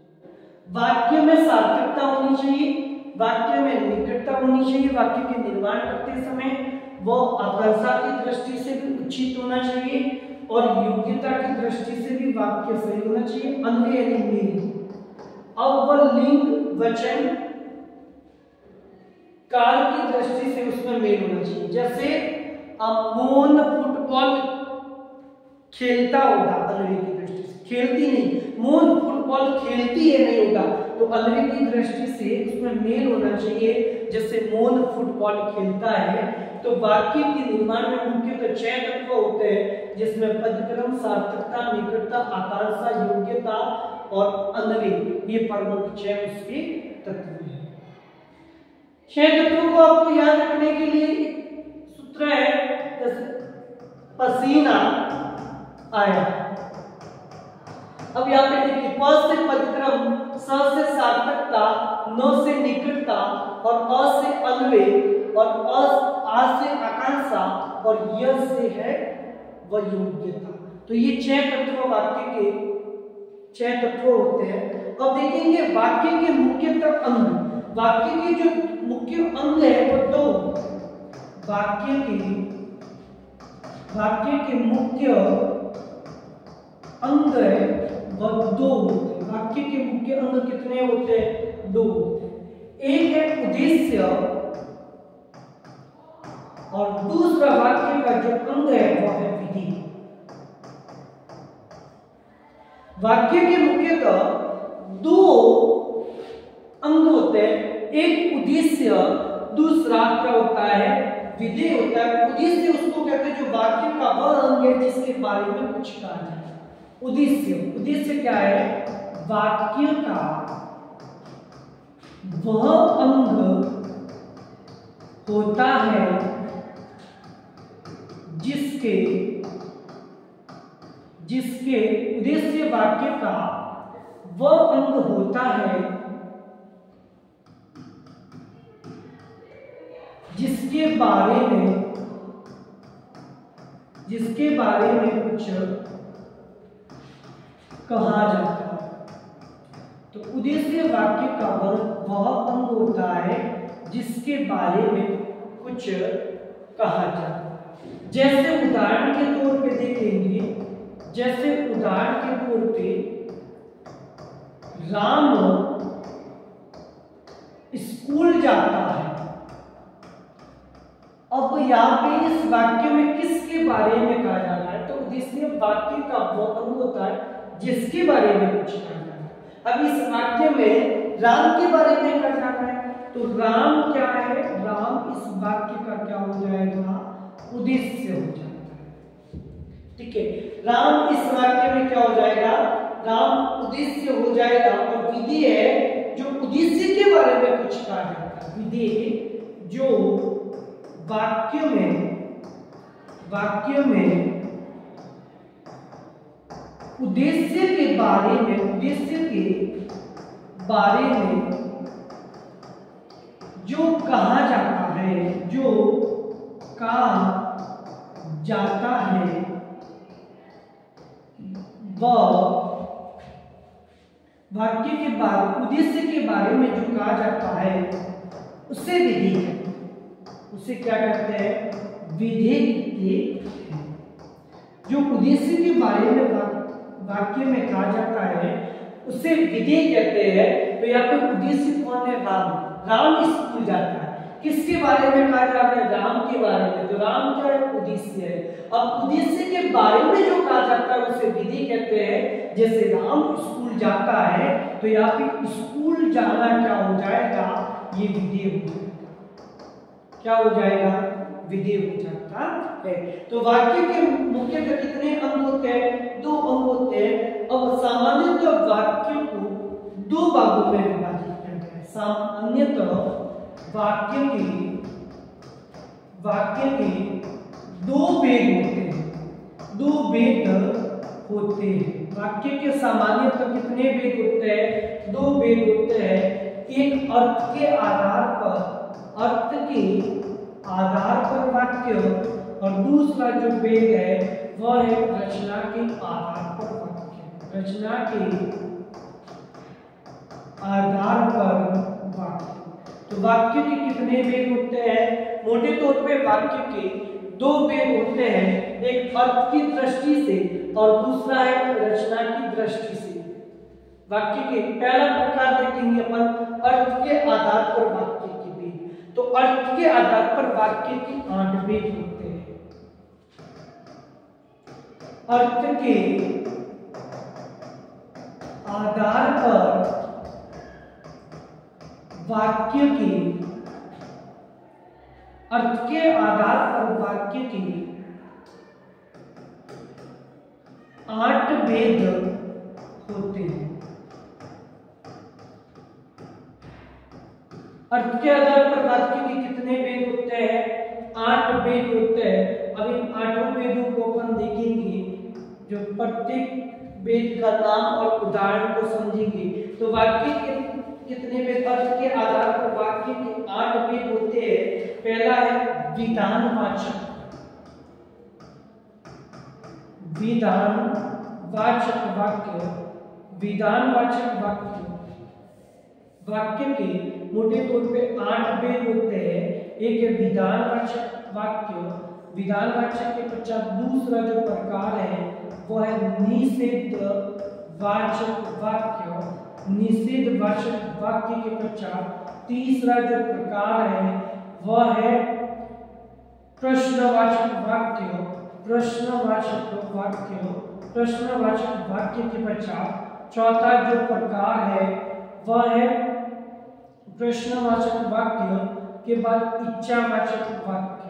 वाक्य में सार्थकता होनी चाहिए, वाक्य में निकटता होनी चाहिए, वाक्य के निर्माण करते समय वो आकांक्षा की दृष्टि से भी उचित होना चाहिए, और योग्यता की दृष्टि से भी वाक्य सही होना चाहिए। अन्वय यानी मेल, अब वह लिंग, वचन, काल की दृष्टि से उसमें मेल होना चाहिए। जैसे मोहन फुटबॉल खेलता होगा, अन्वय की दृष्टि से खेलती नहीं, मोहन फुटबॉल खेलती है नहीं होगा, तो अन्वय की दृष्टि से उसमें मेल होना चाहिए। जैसे मोहन फुटबॉल खेलता है, तो वाक्य के निर्माण में मुख्यतः 6 तत्व होते हैं, जिसमें पदक्रम, सार्थकता, निकटता, आकांक्षा, योग्यता और अन्वय, ये प्रमुख 6 उसके तत्व हैं। 6 तत्वों को आपको याद रखने के लिए सूत्र है, जैसे पसीना आया। अब यहाँ पे देखिए, प से पदक्रम, स से सार्थकता, न से निकटता, और अ से अन्वय, और आ से आकांक्षा, और य से है वह योग्यता। तो ये 6 तत्व वाक्य के 6 तत्व होते हैं। अब देखेंगे वाक्य के मुख्यतः अंग। वाक्य के जो मुख्य अंग है वो 2, वाक्य के मुख्य अंग है वह 2 होते हैं। वाक्य के मुख्य अंग कितने होते हैं? 2। एक है उद्देश्य, और दूसरा वाक्य का जो अंग है वह है विधि। वाक्य के मुख्यतः 2 अंग होते हैं, एक उद्देश्य, दूसरा क्या होता है? विधि होता है। उद्देश्य उसको कहते हैं जो वाक्य का वह अंग है जिसके बारे में कुछ कहा जाए। उद्देश्य क्या है? वाक्य का वह अंग होता है जिसके उद्देश्य वाक्य का वह अंग होता है जिसके बारे में कुछ कहा जाता है। तो उद्देश्य वाक्य का वह अंग होता है जिसके बारे में कुछ कहा जाता है। जैसे उदाहरण के तौर पे देखेंगे, राम स्कूल जाता है। अब यहाँ पे इस वाक्य में किसके बारे में कहा जा रहा है? तो उद्देश्य वाक्य का वो अंग होता है जिसके बारे में कुछ कहा जा रहा है। अब इस वाक्य में राम के बारे में कहा जा रहा है, तो राम क्या है? राम इस वाक्य का क्या हो जाएगा? उद्देश्य हो जाएगा। ठीक है, राम इस वाक्य में क्या हो जाएगा? राम उद्देश्य हो जाएगा। और विधि है जो उद्देश्य के बारे में कुछ कहा जाता है। विधि जो वाक्य में उद्देश्य के बारे में जो कहा जाता है, वह वाक्य के बाद उद्देश्य के बारे में जो कहा जाता है उसे विधि है। उसे क्या कहते हैं? विधि कहते हैं। जो उद्देश्य के बारे में वाक्य में कहा जाता है उसे विधि कहते हैं। तो यहाँ पे उद्देश्य कौन है? राम। राम स्कूल जाता है, किसके बारे में कहा जा रहा है? राम के बारे में। तो राम क्या है? उद्देश्य है। अब उद्देश्य के बारे में जो कहा जाता है उसे विधि कहते हैं। जैसे राम स्कूल जाता है तो यहाँ पे स्कूल जाना क्या हो जाएगा? ये विधि हो जाएगा। क्या हो जाएगा? विधि हो जाता है। तो वाक्य के मुख्यतः कितने अंग होते हैं? 2 अंग होते हैं। अब सामान्यतः वाक्य को 2 भागों में विभाजित करते हैं। सामान्यतः वाक्य के 2 भेद होते हैं। 2 भेद होते हैं। वाक्य के सामान्यतः कितने भेद होते हैं? 2 भेद होते हैं। एक अर्थ के आधार पर वाक्य, और दूसरा जो भेद है वह है रचना के आधार पर वाक्य। रचना के आधार पर वाक्य। तो वाक्य के कितने भेद होते हैं? मोटे तौर पे वाक्य के 2 भेद होते हैं। एक अर्थ की दृष्टि से और दूसरा है रचना की दृष्टि से। वाक्य के पहला प्रकार देखेंगे अपन अर्थ के आधार पर वाक्य के भेद। तो अर्थ के आधार पर वाक्य के 8 भेद होते हैं। अर्थ के आधार पर वाक्य के 8 भेद होते हैं। अर्थ के आधार पर वाक्य के कितने भेद होते हैं? 8 भेद होते हैं। अब इन 8 भेदों को अपन देखेंगे, जो प्रत्येक भेद का नाम और उदाहरण को समझेंगे। तो वाक्य के कितने भेद? अर्थ के आधार पर वाक्य के 8 भेद होते हैं। पहला है विधानवाचक वाक्य। विधानवाचक वाक्य। वाक्य के मोटे तौर पे 8 भेद होते हैं। एक है विधानवाचक वाक्य। विधानवाचक के पश्चात दूसरा जो प्रकार है वह है निषेधवाचक वाक्य। निषेधवाचक वाक्य के पश्चात तीसरा जो प्रकार है वह है प्रश्नवाचक वाक्य। प्रश्नवाचक वाक्य के पश्चात चौथा जो प्रकार है वह है प्रश्नवाचक वाक्य के बाद इच्छावाचक वाक्य।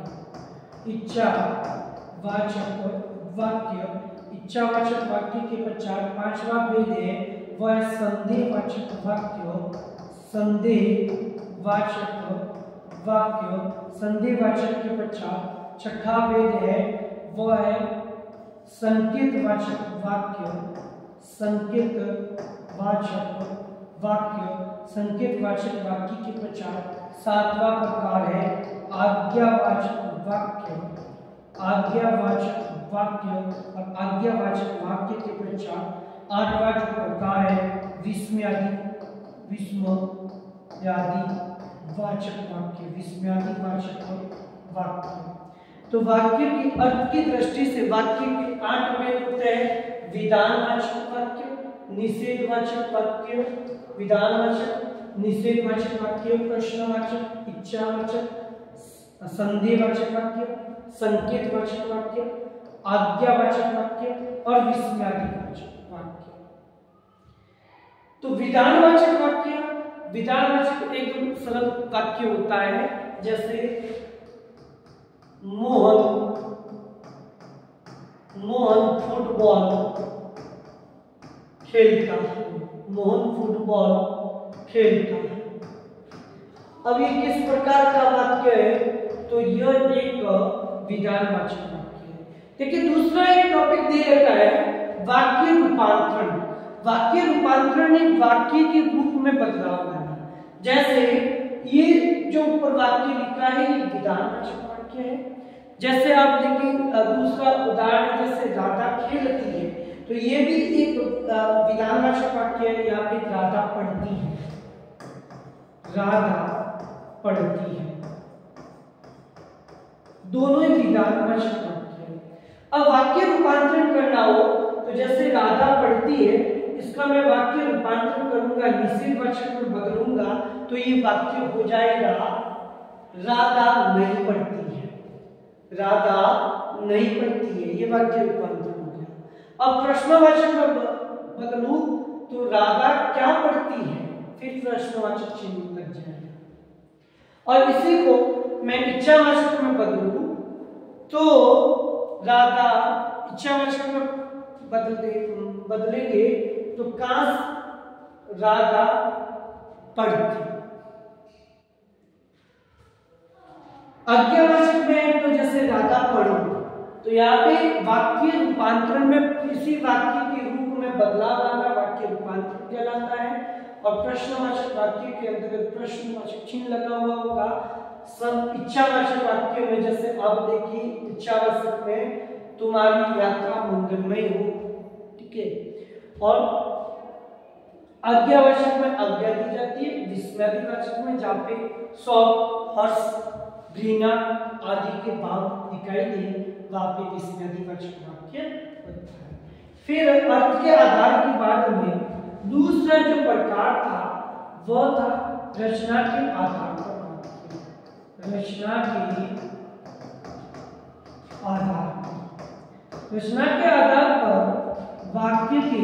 इच्छावाचक वाक्य के पश्चात 5वां भेद है वह है संदेहवाचक वाक्य। संदेहवाचक के पश्चात 6वां भेद है वह है संकेतवाचक वाक्य। संकेतवाचक वाक्य के पश्चात 7वां प्रकार है आज्ञावाचक वाक्य। और आज्ञावाचक वाक्य के पश्चात 8वां जो प्रकार है विस्मयादि वाचक वाक्य। तो वाक्य की अर्थ की दृष्टि से वाक्य के 8 भेद होते हैं। विधानवाचक वाक्य, निषेधवाचक वाक्य, निषेधवाचक वाक्य, प्रश्नवाचक, इच्छावाचक, संदेहवाचक वाक्य, संकेतवाचक वाक्य, आज्ञावाचक वाक्य और विस्मयादिवाचक वाक्य। तो विधानवाचक वाक्य, विधानवाचक एकदम सरल वाक्य होता है। जैसे मोहन फुटबॉल खेलता है। मोहन फुटबॉल खेलता है। अब ये किस प्रकार का वाक्य है? तो यह एक विधानवाचक वाक्य है। देखिए दूसरा एक टॉपिक दे रखा है वाक्य रूपांतरण। वाक्य रूपांतरण एक वाक्य के रूप में बदलाव लाना। जैसे ये जो ऊपर वाक्य लिखा है ये विधानवाचक वाक्य है। जैसे आप देखिए दूसरा उदाहरण, जैसे राधा खेलती है, तो ये भी एक विधानवाचक वाक्य है। यहाँ पे राधा पढ़ती है। राधा पढ़ती है, दोनों ही विधानवाचक वाक्य है। अब वाक्य रूपांतरण करना हो तो जैसे राधा पढ़ती है इसका मैं वाक्य रूपांतरण करूंगा, निषेधवाचक में बदलूंगा, तो ये वाक्य हो जाएगा राधा नहीं पढ़ती है, राधा नहीं पढ़ती है, ये वाक्य रूपांतरण हो गया। अब प्रश्नवाचक में बदलूं तो राधा क्या पढ़ती है, फिर प्रश्नवाचक चिन्ह लग जाएगा। और इसी को मैं इच्छावाचक में बदलूं तो राधा, इच्छावाचक में बदलेंगे तो काश राधा पढ़ती। आज्ञावाचक में तो जैसे राधा पढ़ो, तो यहाँ पे वाक्य रूपांतरण में इसी वाक्य के रूप में बदलाव आना वाक्य रूपांतरण कहलाता है। और प्रश्नवाचक वाक्य के अंतर्गत प्रश्नवाचक चिन्ह लगा हुआ होगा। सब इच्छावाचक वाक्य में जैसे अब देखिए, इच्छावाचक में तुम्हारी यात्रा मंगलमय हो, ठीक है। और आज्ञावाचक में आज्ञा दी जाती है। विस्मयादिवाचक में जहाँ पे शौक, हर्ष, घृणा आदि के भाव दिखाई दे, वहां पे विस्मयादिवाचक वाक्य बनता है। फिर अर्थ के आधार की बात में दूसरा जो प्रकार था वह था रचना के आधार पर वाक्य। रचना के आधार पर, रचना के आधार पर वाक्य के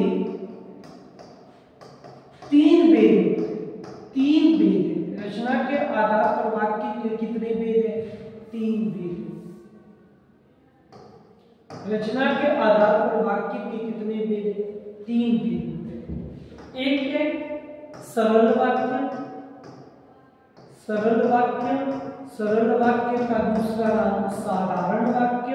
तीन भेद। रचना के आधार पर वाक्य के कितने भेद हैं? 3 भेद। रचना के आधार पर वाक्य के कितने भेद हैं? 3 भेद। एक है सरल वाक्य, सरल वाक्य का दूसरा नाम साधारण वाक्य,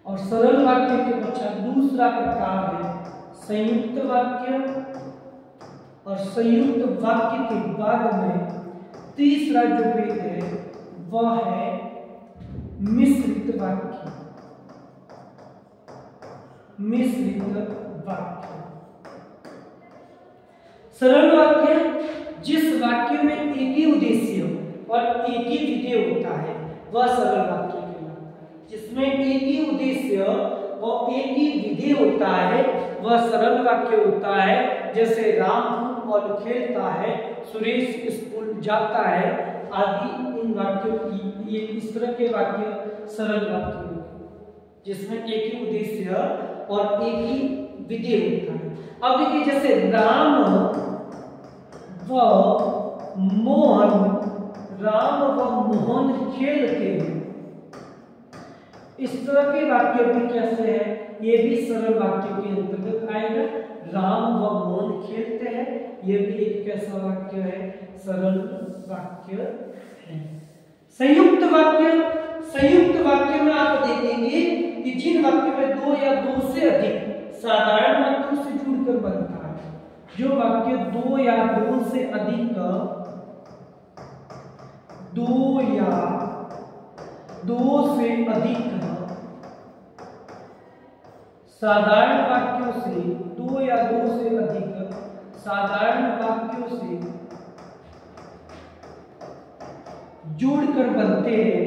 और सरल वाक्य के पश्चात दूसरा प्रकार है संयुक्त वाक्य, और संयुक्त वाक्य के बाद में तीसरा जो भेद है वह है मिश्रित वाक्य। मिश्रित वाक्य, सरल वाक्य जिस वाक्य में एक ही उद्देश्य और एक ही विधेय होता है वह सरल वाक्य कहलाता है। जिसमें एक ही उद्देश्य और एक ही विधेय होता है वह सरल वाक्य होता है। जैसे राम फुटबॉल खेलता है, सुरेश स्कूल जाता है आदि, इन वाक्यों की ये इस तरह के वाक्य सरल वाक्य होते हैं जिसमें एक ही उद्देश्य और एक ही विधेय होता है। अब देखिए जैसे राम व मोहन खेलते हैं, इस तरह के वाक्य भी कैसे है, ये भी सरल वाक्य के अंतर्गत आएगा। राम व मोहन खेलते हैं, ये भी एक कैसा वाक्य है? सरल वाक्य है। संयुक्त वाक्य में आप देखेंगे कि जिन वाक्य में 2 या 2 से अधिक साधारण वाक्यों से जुड़कर बनता है, जो वाक्य 2 या 2 से अधिक साधारण वाक्यों से 2 या 2 से अधिक साधारण वाक्यों से जोड़कर बनते हैं,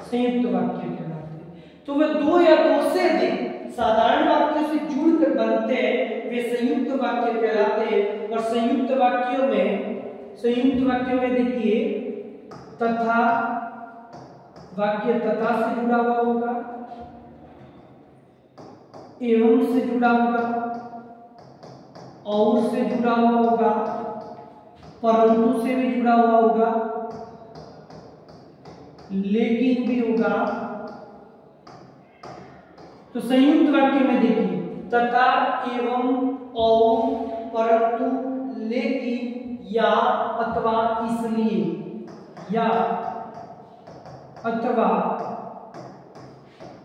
संयुक्त वाक्य कहलाते हैं। तो वे 2 या 2 से अधिक साधारण वाक्यों से जुड़कर बनते हैं, वे संयुक्त वाक्य कहलाते हैं। और संयुक्त वाक्यों में देखिए तथा वाक्य तथा से जुड़ा हुआ होगा, एवं से जुड़ा होगा, और से जुड़ा हुआ होगा, परंतु से भी जुड़ा हुआ होगा, लेकिन भी होगा। तो संयुक्त वाक्य में देखिए तथा, एवं, और, परंतु, लेकिन, या, अथवा, इसलिए, या, अथवा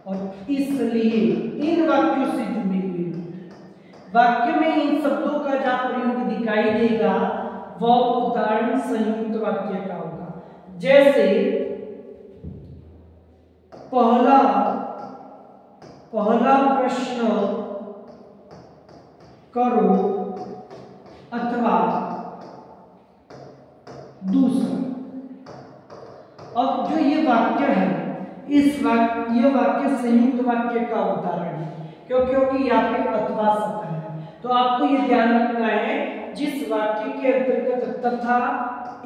और इसलिए इन वाक्यों से जुड़े हुए वाक्य में इन शब्दों का जहां प्रयोग दिखाई देगा वह उदाहरण संयुक्त वाक्य का होगा। जैसे पहला प्रश्न करो अथवा दूसरा, अब जो ये वाक्य है, ये वाक्य संयुक्त वाक्य का उदाहरण है, क्योंकि यहाँ पे अथवा शब्द है। तो आपको ये ध्यान रखना है, जिस वाक्य के अंतर्गत तथा,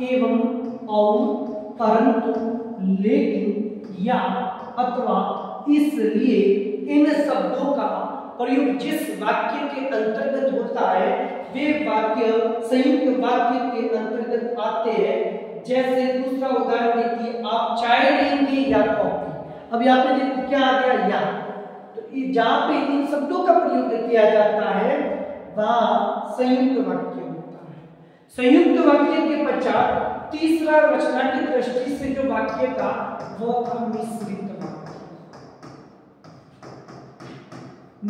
एवं, और, परंतु, लेकिन, या, अथवा, इसलिए इन शब्दों का प्रयोग जिस वाक्य के अंतर्गत होता है वे वाक्य संयुक्त वाक्य के अंतर्गत आते हैं। जैसे दूसरा उदाहरण देखिए, आप चाय लेंगे या कॉफी। अब यहाँ पे देखो क्या आ गया, या। तो जहां पे इन शब्दों का प्रयोग किया जाता है वहां संयुक्त वाक्य होता है। संयुक्त वाक्य के पश्चात तीसरा रचना की दृष्टि से जो वाक्य था वो था मिश्रित वाक्य।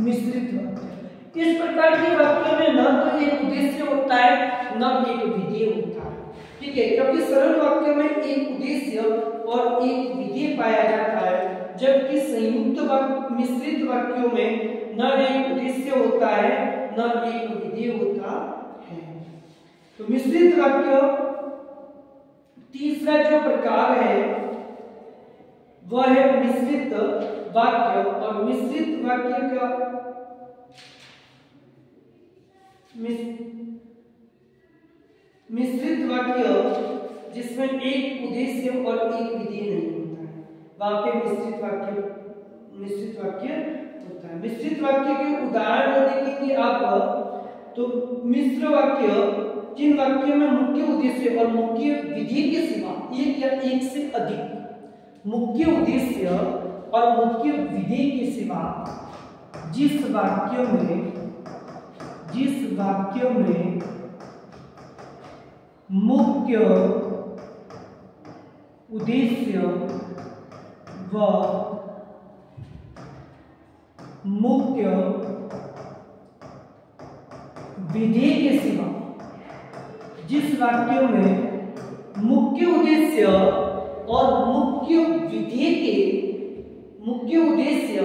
मिश्रित वाक्य इस प्रकार के वाक्य में न तो एक उद्देश्य होता है न एक विधेय होता है। ठीक है, क्योंकि सरल वाक्य में एक उद्देश्य और एक विधेय पाया जाता है, जबकि संयुक्त वाक्य मिश्रित वाक्यों में न एक उद्देश्य होता है न एक विधेय होता है। तो मिश्रित वाक्य तीसरा जो प्रकार है वह है मिश्रित वाक्य। और मिश्रित वाक्य का मिश्रित वाक्य जिसमें एक उद्देश्य और एक विधेय नहीं होता है, वहां पे मिश्रित वाक्य होता है। मिश्रित वाक्य के उदाहरण देखेंगे आप, तो मिश्र वाक्य जिन वाक्यों में मुख्य उद्देश्य और मुख्य विधेय के सिवा एक या एक से अधिक मुख्य उद्देश्य और मुख्य विधेय के सिवा जिस वाक्यों में मुख्य उद्देश्य व मुख्य विधेय के सिवा जिस वाक्यों में मुख्य उद्देश्य और मुख्य उद्देश्य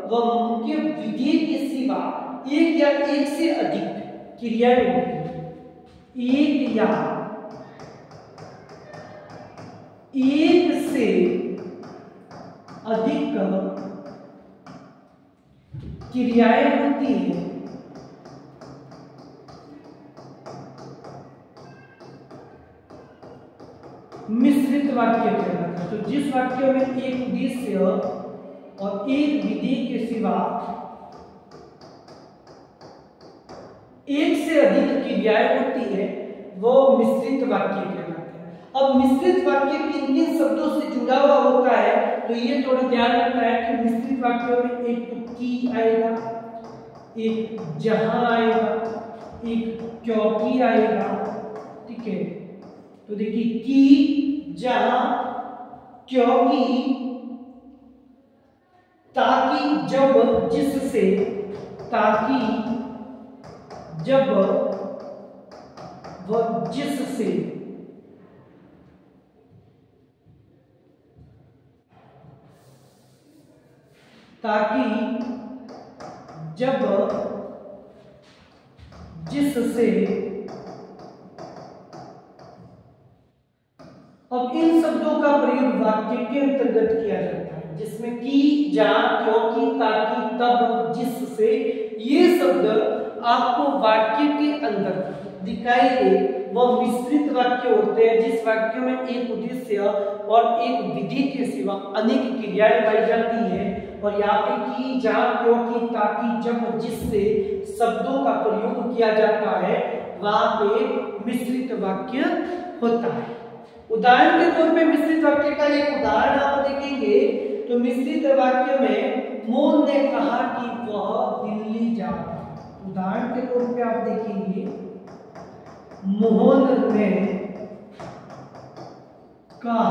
व मुख्य विधेय के सिवा एक या एक से अधिक क्रियाएं होती हैं, एक या एक से अधिक क्रियाएं होती हैं, मिश्रित वाक्य कहलाता है। तो जिस वाक्य में एक उद्देश्य और एक विधेय के सिवा एक से अधिक क्रियाएं होती है वो मिश्रित वाक्य कहलाते हैं। अब मिश्रित वाक्य किन किन शब्दों से जुड़ा हुआ होता है तो ये थोड़ा ध्यान रखना है कि मिश्रित वाक्यों में एक तो की आएगा, एक जहां आएगा, एक क्योंकि आएगा। ठीक है, तो देखिए की, जहां, क्योंकि, ताकि, जब, जिससे, ताकि, जब व जिससे। ताकि, जब, जिससे। अब इन शब्दों का प्रयोग वाक्य के अंतर्गत किया जाता है जिसमें की, जहां, क्योंकि, ताकि, तब, जिससे ये शब्द आपको वाक्य के अंदर दिखाई दे वह मिश्रित वाक्य होते हैं, जिस वाक्य में एक उद्देश्य और एक विधि के सिवा अनेक क्रियाएं पाई जाती है। और यहाँ पे की, जहां, क्योंकि, ताकि, जब, जिससे शब्दों का प्रयोग किया जाता है वहां पे मिश्रित वाक्य होता है। उदाहरण के तौर पे मिश्रित वाक्य का एक उदाहरण आप देखेंगे तो मिश्रित वाक्य में मोहन ने कहा कि वह दिल्ली जा रहा है। उदाहरण के तौर पे आप देखेंगे मोहन ने कहा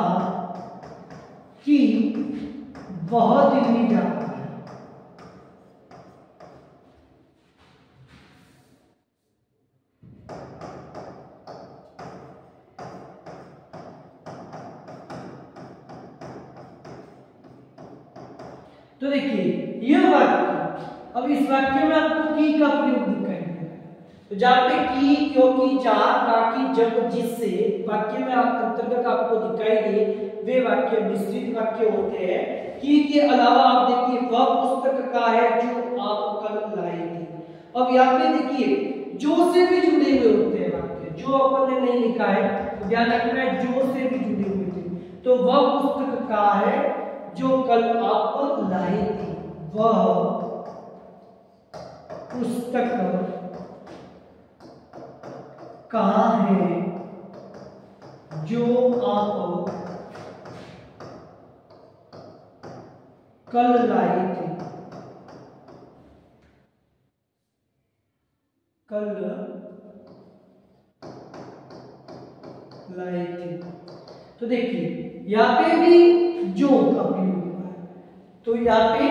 कि वह दिल्ली जा रहा है। तो देखिए यह वाक्य, अब इस वाक्य में आपको की का प्रयोग दिखाई दे रहा है। तो जहां पे की, क्योंकि, जहां, ताकि, जब, जिससे वाक्य में आप अंतर्गत आपको दिखाई दे वे वाक्य मिश्रित वाक्य होते हैं। की के अलावा आप देखिए वह पुस्तक का है जो आप कल लाए थे। अब यहाँ पे देखिए जो से भी जुड़े हुए होते हैं वाक्य, जो अपन ने नहीं लिखा है तो ध्यान रखना है जो से भी जुड़े हुए थे। तो वह पुस्तक का है जो कल आप लाए थे, वह पुस्तक कहाँ है जो आप कल लाए थे, कल लाए थे। तो देखिए यहाँ पे भी जो का प्रयोग हुआ है, तो यहाँ पे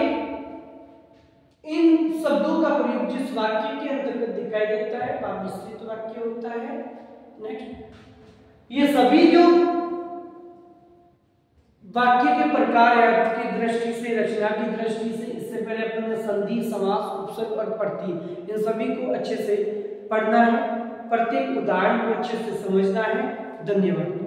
इन शब्दों का प्रयोग जिस वाक्य के अंतर्गत दिखाई देता है वह मिश्रित वाक्य होता है। नेक्स्ट, ये सभी जो वाक्य के प्रकार है अर्थ की दृष्टि से, रचना की दृष्टि से, इससे पहले अपन ने संधि, समास, उपसर्ग और प्रत्यय इन सभी को अच्छे से पढ़ना है, प्रत्येक उदाहरण को अच्छे से समझना है। धन्यवाद।